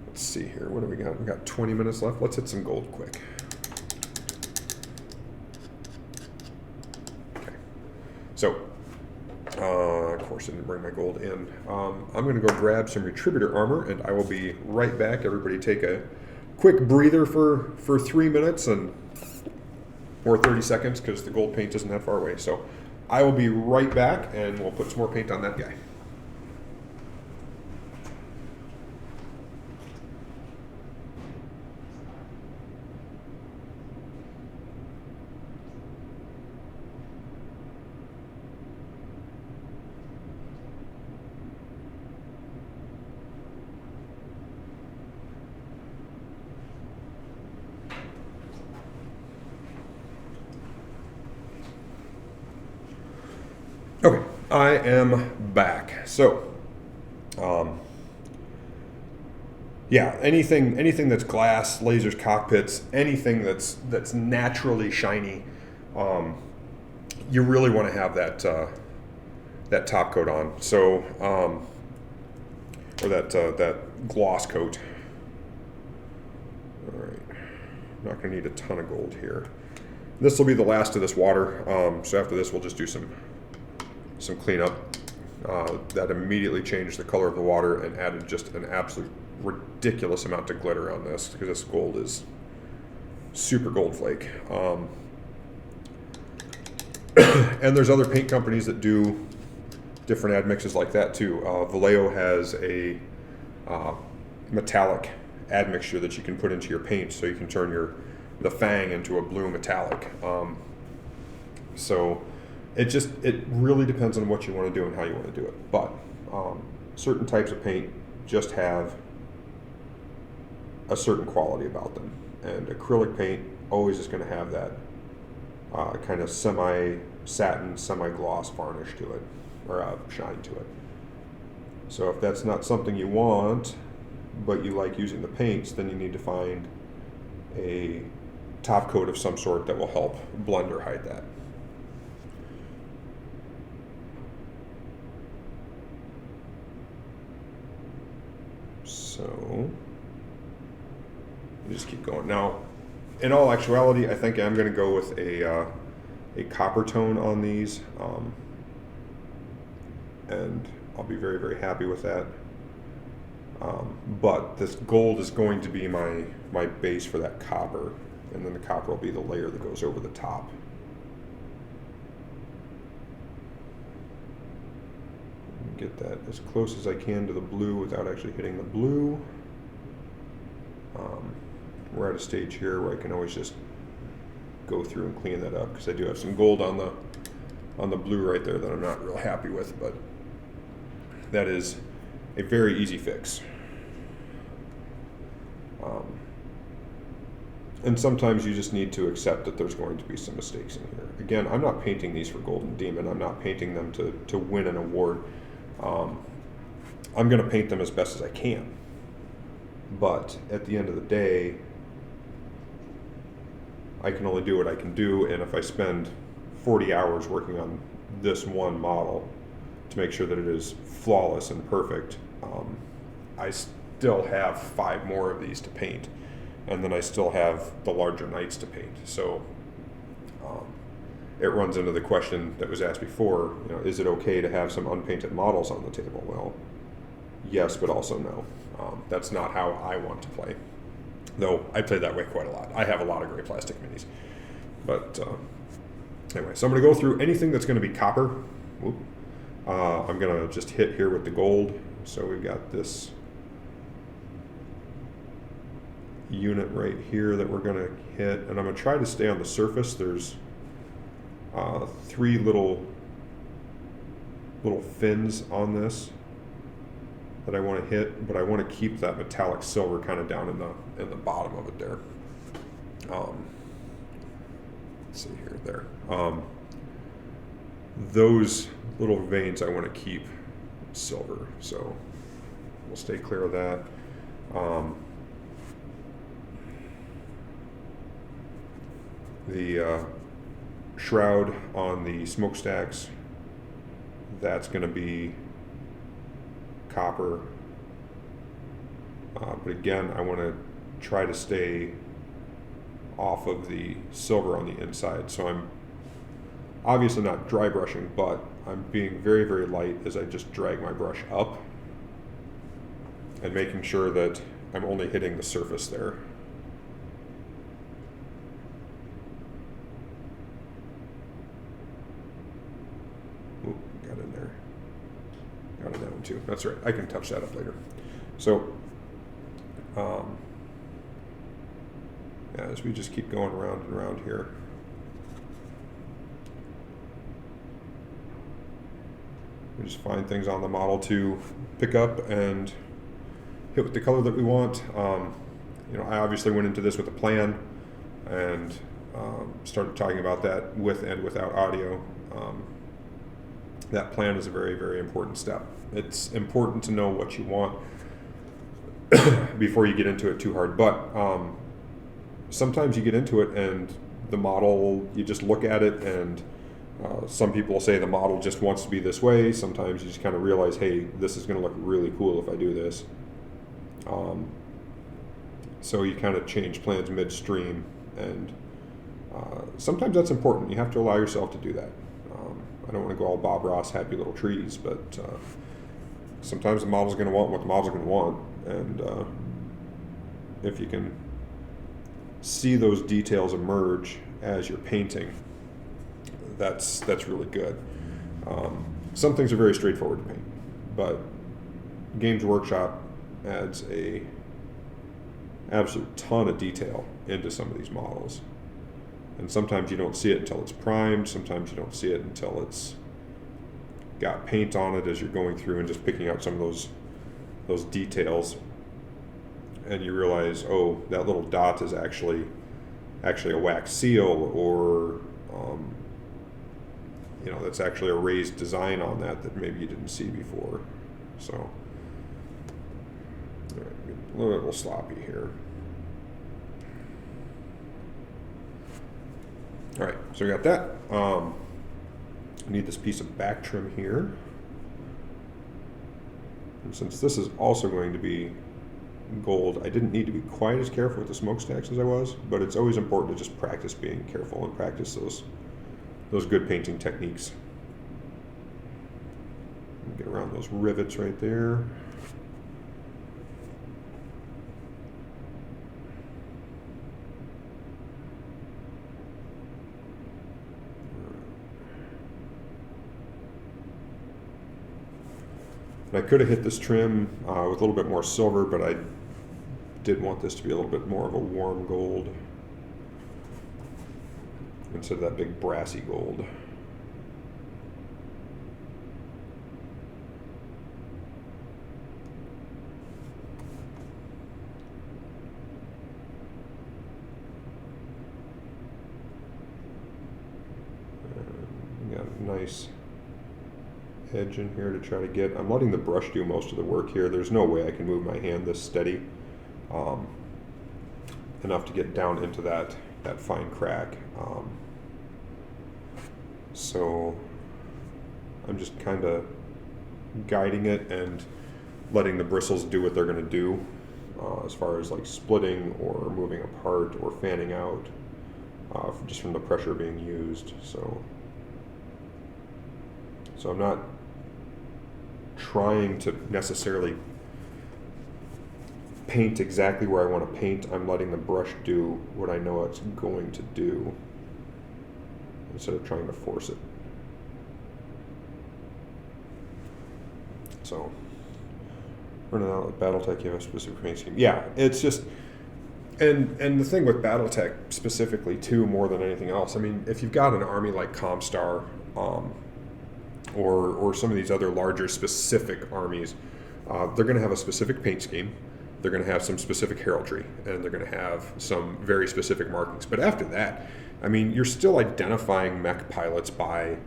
let's see here. What do we got? We got 20 minutes left. Let's hit some gold quick. Okay. So, of course, I didn't bring my gold in. I'm going to go grab some Retributor armor, and I will be right back. Everybody take a quick breather for 3 minutes or 30 seconds because the gold paint isn't that far away. So I will be right back, and we'll put some more paint on that guy. Okay, I am back. So, yeah, anything that's glass, lasers, cockpits, anything that's naturally shiny, you really want to have that top coat on. So, or that gloss coat. All right, not going to need a ton of gold here. This will be the last of this water. So after this, we'll just do some cleanup. That immediately changed the color of the water and added just an absolute ridiculous amount of glitter on this, because this gold is super gold flake. And there's other paint companies that do different admixes like that too. Vallejo has a metallic admixture that you can put into your paint, so you can turn the fang into a blue metallic. So it really depends on what you want to do and how you want to do it. But certain types of paint just have a certain quality about them, and acrylic paint always is going to have that kind of semi-satin, semi-gloss varnish to it, or shine to it. So if that's not something you want, but you like using the paints, then you need to find a top coat of some sort that will help blend or hide that. So just keep going. Now, in all actuality, I think I'm going to go with a copper tone on these, and I'll be very, very happy with that. But this gold is going to be my base for that copper, and then the copper will be the layer that goes over the top. Get that as close as I can to the blue without actually hitting the blue. We're at a stage here where I can always just go through and clean that up, because I do have some gold on the blue right there that I'm not real happy with, but that is a very easy fix. And sometimes you just need to accept that there's going to be some mistakes in here. Again, I'm not painting these for Golden Demon. I'm not painting them to win an award. I'm going to paint them as best as I can. But at the end of the day, I can only do what I can do, and if I spend 40 hours working on this one model to make sure that it is flawless and perfect, I still have 5 more of these to paint, and then I still have the larger knights to paint. So it runs into the question that was asked before, is it okay to have some unpainted models on the table? Well, yes, but also no. That's not how I want to play. Though I play that way quite a lot. I have a lot of gray plastic minis. But anyway, so I'm going to go through anything that's going to be copper. Whoop. I'm going to just hit here with the gold. So we've got this unit right here that we're going to hit. And I'm going to try to stay on the surface. There's 3 little fins on this that I want to hit, but I want to keep that metallic silver kind of down in the bottom of it there. Let's see here, there. Those little veins I want to keep silver, so we'll stay clear of that. The shroud on the smokestacks, that's going to be copper, but again, I want to try to stay off of the silver on the inside. So I'm obviously not dry brushing, but I'm being very, very light as I just drag my brush up and making sure that I'm only hitting the surface there. Ooh, got in there. Got it down too. That's right. I can touch that up later. So, as we just keep going around and around here, we just find things on the model to pick up and hit with the color that we want. I obviously went into this with a plan and started talking about that with and without audio. that plan is a very, very important step. It's important to know what you want before you get into it too hard. But sometimes you get into it and the model, you just look at it and some people say the model just wants to be this way. Sometimes you just kind of realize, hey, this is going to look really cool if I do this. So you kind of change plans midstream, and sometimes that's important. You have to allow yourself to do that. I don't want to go all Bob Ross, happy little trees, but sometimes the model's going to want what the model's going to want, and if you can see those details emerge as you're painting, that's really good. Some things are very straightforward to paint, but Games Workshop adds a absolute ton of detail into some of these models. And sometimes you don't see it until it's primed, sometimes you don't see it until it's got paint on it as you're going through and just picking out some of those details. And you realize, oh, that little dot is actually a wax seal, or that's actually a raised design on that maybe you didn't see before. So, all right, a little sloppy here. All right, so we got that. I need this piece of back trim here. And since this is also going to be gold, I didn't need to be quite as careful with the smokestacks as I was, but it's always important to just practice being careful and practice those good painting techniques. Get around those rivets right there. And I could have hit this trim with a little bit more silver, but I did want this to be a little bit more of a warm gold instead of that big brassy gold. Got a nice edge in here to try to get. I'm letting the brush do most of the work here. There's no way I can move my hand this steady enough to get down into that fine crack. So I'm just kind of guiding it and letting the bristles do what they're going to do as far as like splitting or moving apart or fanning out just from the pressure being used. So I'm not trying to necessarily paint exactly where I want to paint. I'm letting the brush do what I know it's going to do instead of trying to force it. So, running out with BattleTech, you have a specific paint scheme. Yeah, it's just, and the thing with BattleTech specifically too, more than anything else, I mean, if you've got an army like Comstar, or some of these other larger specific armies, they're going to have a specific paint scheme. They're going to have some specific heraldry, and they're going to have some very specific markings. But after that, I mean, you're still identifying mech pilots by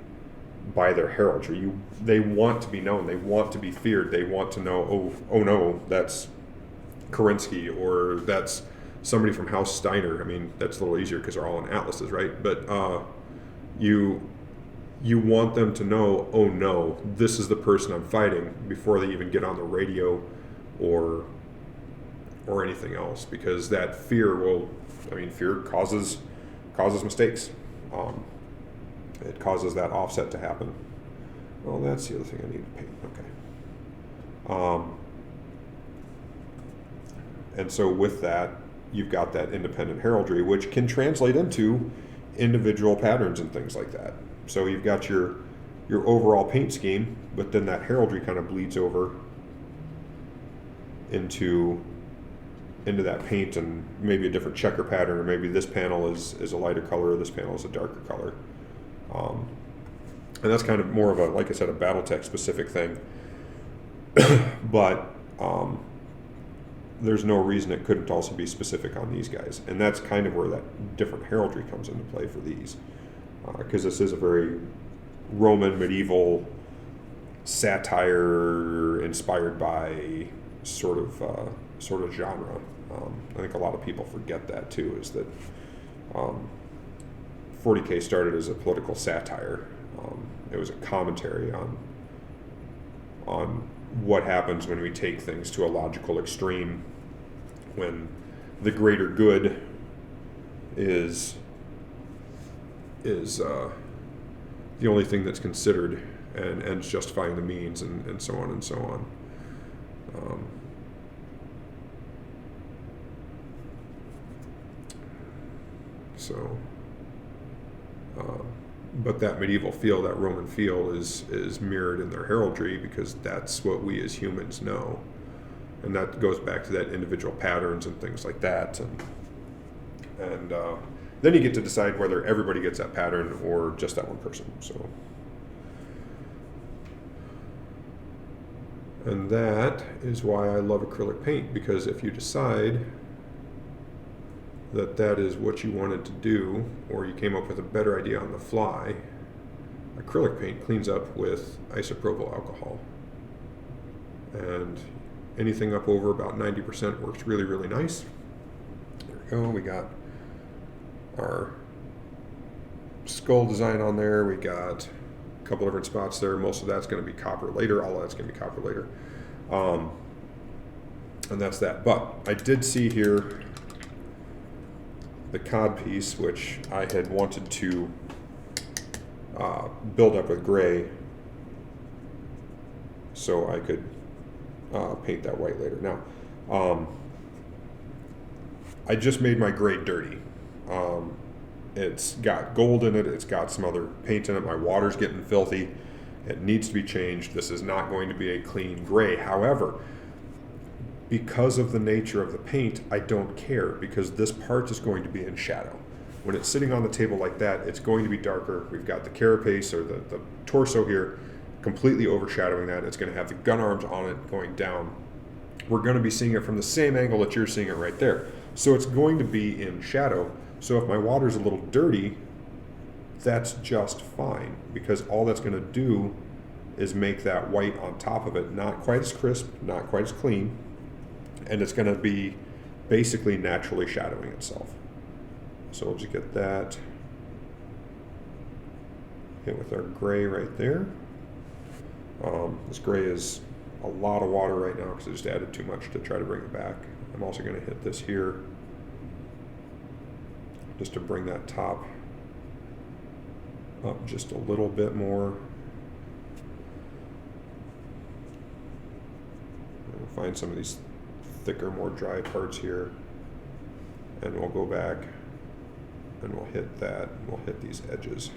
their heraldry. They want to be known. They want to be feared. They want to know, oh no, that's Kerensky, or that's somebody from House Steiner. I mean, that's a little easier because they're all in atlases, right? But you want them to know, oh no, this is the person I'm fighting, before they even get on the radio or anything else, because that fear fear causes mistakes. It causes that offset to happen. Well, that's the other thing I need to paint. Okay. And so with that, you've got that independent heraldry, which can translate into individual patterns and things like that. So you've got your overall paint scheme, but then that heraldry kind of bleeds over into that paint, and maybe a different checker pattern, or maybe this panel is a lighter color, or this panel is a darker color. And that's kind of more of a, like I said, a BattleTech specific thing. But there's no reason it couldn't also be specific on these guys. And that's kind of where that different heraldry comes into play for these. Because this is a very Roman, medieval satire inspired by sort of genre. I think a lot of people forget that too, is that 40K started as a political satire. It was a commentary on what happens when we take things to a logical extreme, when the greater good is the only thing that's considered, and ends justifying the means, and so on and so on. But that medieval feel, that Roman feel, is mirrored in their heraldry, because that's what we as humans know, and that goes back to that individual patterns and things like that, and then you get to decide whether everybody gets that pattern or just that one person. So, and that is why I love acrylic paint, because if you decide that is what you wanted to do, or you came up with a better idea on the fly, acrylic paint cleans up with isopropyl alcohol. And anything up over about 90% works really, really nice. There we go. We got our skull design on there. We got a couple different spots there. Most of that's going to be copper later. All of that's going to be copper later. And that's that. But I did see here the cod piece, which I had wanted to build up with gray so I could paint that white later. Now, I just made my gray dirty. It's got gold in it, it's got some other paint in it, my water's getting filthy, it needs to be changed. This is not going to be a clean gray. However, because of the nature of the paint, I don't care, because this part is going to be in shadow. When it's sitting on the table like that, it's going to be darker. We've got the carapace, or the torso here, completely overshadowing that. It's going to have the gun arms on it going down. We're going to be seeing it from the same angle that you're seeing it right there. So it's going to be in shadow. So if my water's a little dirty, that's just fine, because all that's going to do is make that white on top of it not quite as crisp, not quite as clean, and it's going to be basically naturally shadowing itself. So we'll just get that hit with our gray right there. This gray is a lot of water right now because I just added too much to try to bring it back. I'm also going to hit this here just to bring that top up just a little bit more. We'll find some of these thicker, more dry parts here, and we'll go back and we'll hit that, and we'll hit these edges.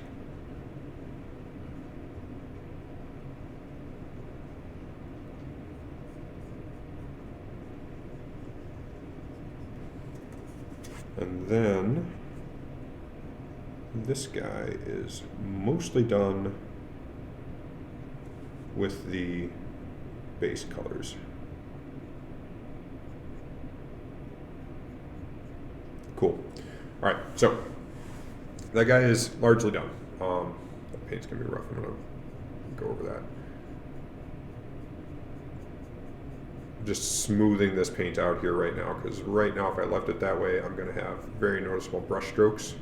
And then this guy is mostly done with the base colors. Cool. All right, so that guy is largely done. The paint's gonna be rough. I'm gonna go over that. Just smoothing this paint out here right now, because right now if I left it that way, I'm going to have very noticeable brush strokes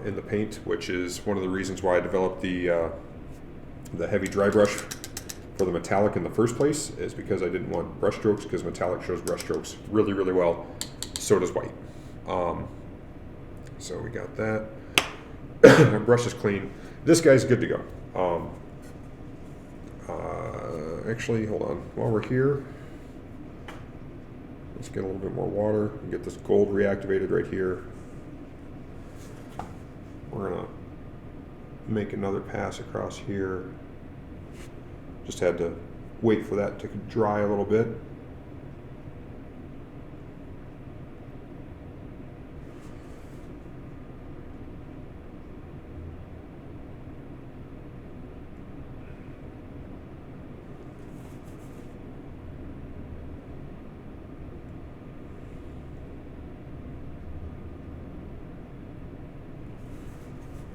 in the paint, which is one of the reasons why I developed the heavy dry brush for the metallic in the first place, is because I didn't want brush strokes, because metallic shows brush strokes really, really well. So does white. So we got that. My brush is clean. This guy's good to go. Actually, hold on. While we're here, let's get a little bit more water and get this gold reactivated right here. We're gonna make another pass across here. Just had to wait for that to dry a little bit.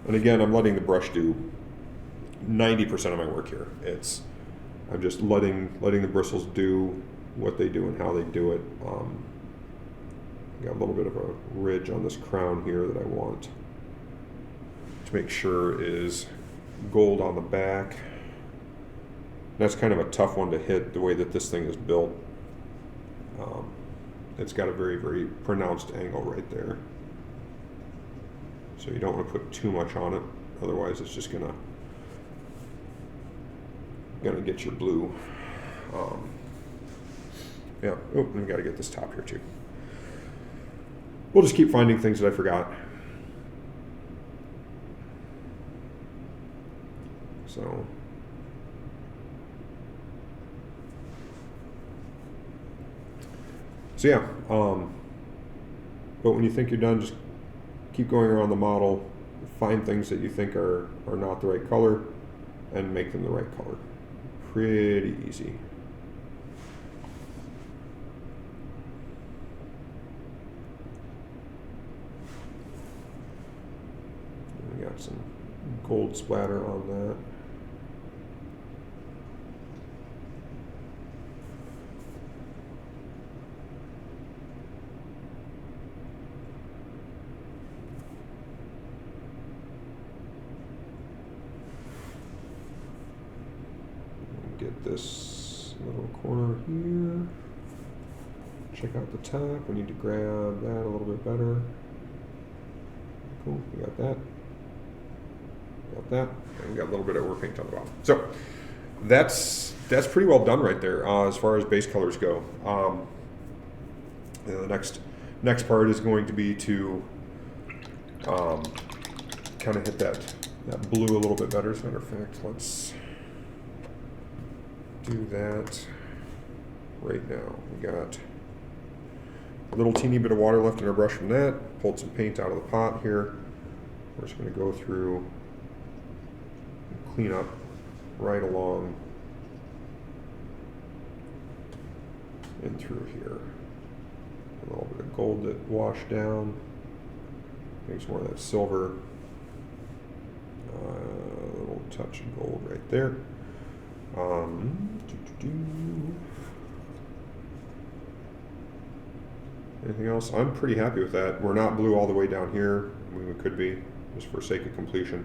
And again, I'm letting the brush do 90% of my work here. I'm just letting the bristles do what they do and how they do it. Got a little bit of a ridge on this crown here that I want to make sure is gold on the back. That's kind of a tough one to hit the way that this thing is built. It's got a very, very pronounced angle right there. So you don't want to put too much on it, otherwise it's just gonna get your blue. Yeah, oh, and we got to get this top here too. We'll just keep finding things that I forgot. So yeah, but when you think you're done, just keep going around the model, find things that you think are not the right color, and make them the right color. Pretty easy. We got some gold splatter on that. Get this little corner here. Check out the top. We need to grab that a little bit better. Cool, we got that. Got that. And we got a little bit of work paint on the bottom. So that's pretty well done right there as far as base colors go. The next part is going to be to kind of hit that blue a little bit better. As a matter of fact, let's do that right now. We got a little teeny bit of water left in our brush from that. Pulled some paint out of the pot here. We're just going to go through and clean up right along and through here. A little bit of gold that washed down. Maybe some more of that silver. A little touch of gold right there. Anything else? I'm pretty happy with that. We're not blue all the way down here. I mean, we could be, just for sake of completion.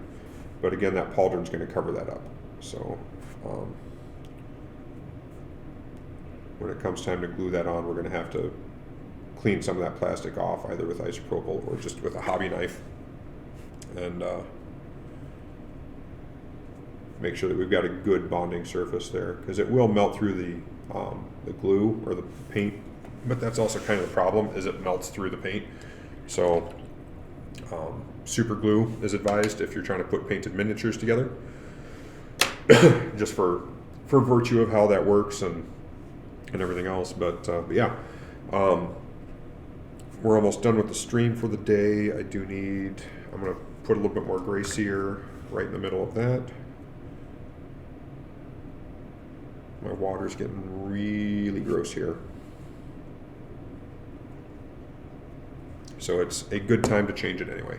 But again, that pauldron's going to cover that up. So when it comes time to glue that on, we're going to have to clean some of that plastic off, either with isopropyl or just with a hobby knife. And make sure that we've got a good bonding surface there, because it will melt through the glue or the paint, but that's also kind of the problem, is it melts through the paint. So super glue is advised if you're trying to put painted miniatures together, just for virtue of how that works and everything else. But yeah, we're almost done with the stream for the day. I'm going to put a little bit more gray sear right in the middle of that. My water's getting really gross here. So it's a good time to change it anyway.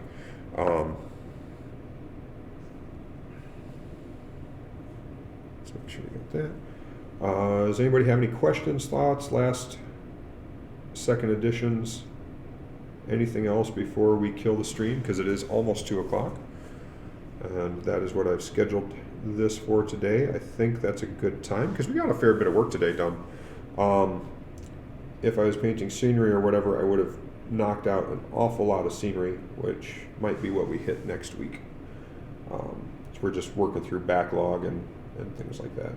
Let's make sure we got that. Does anybody have any questions, thoughts, last second additions, anything else before we kill the stream? Because it is almost 2 o'clock. And that is what I've scheduled this for today. I think that's a good time, because we got a fair bit of work today done. If I was painting scenery or whatever, I would have knocked out an awful lot of scenery, which might be what we hit next week. So we're just working through backlog and things like that,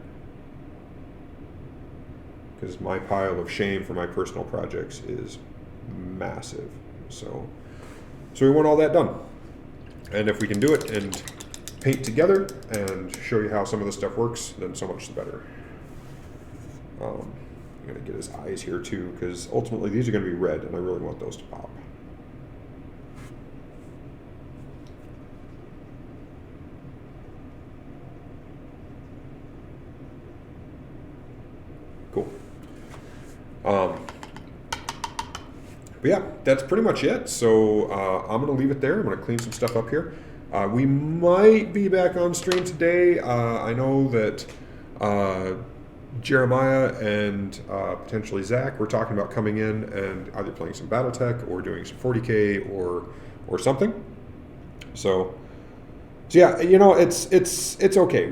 because my pile of shame for my personal projects is massive. So we want all that done. And if we can do it and paint together and show you how some of this stuff works, then so much the better. I'm going to get his eyes here too, because ultimately these are going to be red, and I really want those to pop. Cool. But yeah, that's pretty much it. So I'm going to leave it there. I'm going to clean some stuff up here. We might be back on stream today. I know that Jeremiah and potentially Zach were talking about coming in and either playing some BattleTech or doing some 40K or something. So yeah, you know, it's okay.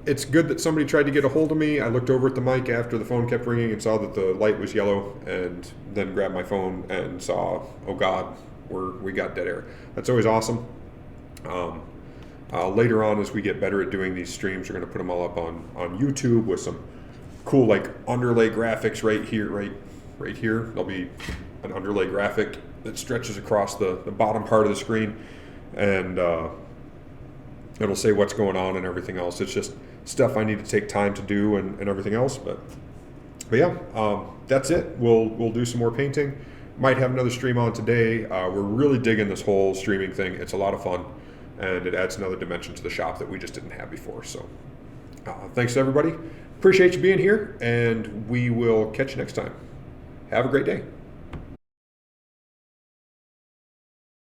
It's good that somebody tried to get a hold of me. I looked over at the mic after the phone kept ringing and saw that the light was yellow, and then grabbed my phone and saw, oh God, we got dead air. That's always awesome. Later on, as we get better at doing these streams, we're going to put them all up on YouTube with some cool like underlay graphics right here. There'll be an underlay graphic that stretches across the bottom part of the screen, and it'll say what's going on and everything else. It's just stuff I need to take time to do and everything else. But yeah, that's it. We'll do some more painting. Might have another stream on today. We're really digging this whole streaming thing. It's a lot of fun, and it adds another dimension to the shop that we just didn't have before. So thanks to everybody. Appreciate you being here, and we will catch you next time. Have a great day.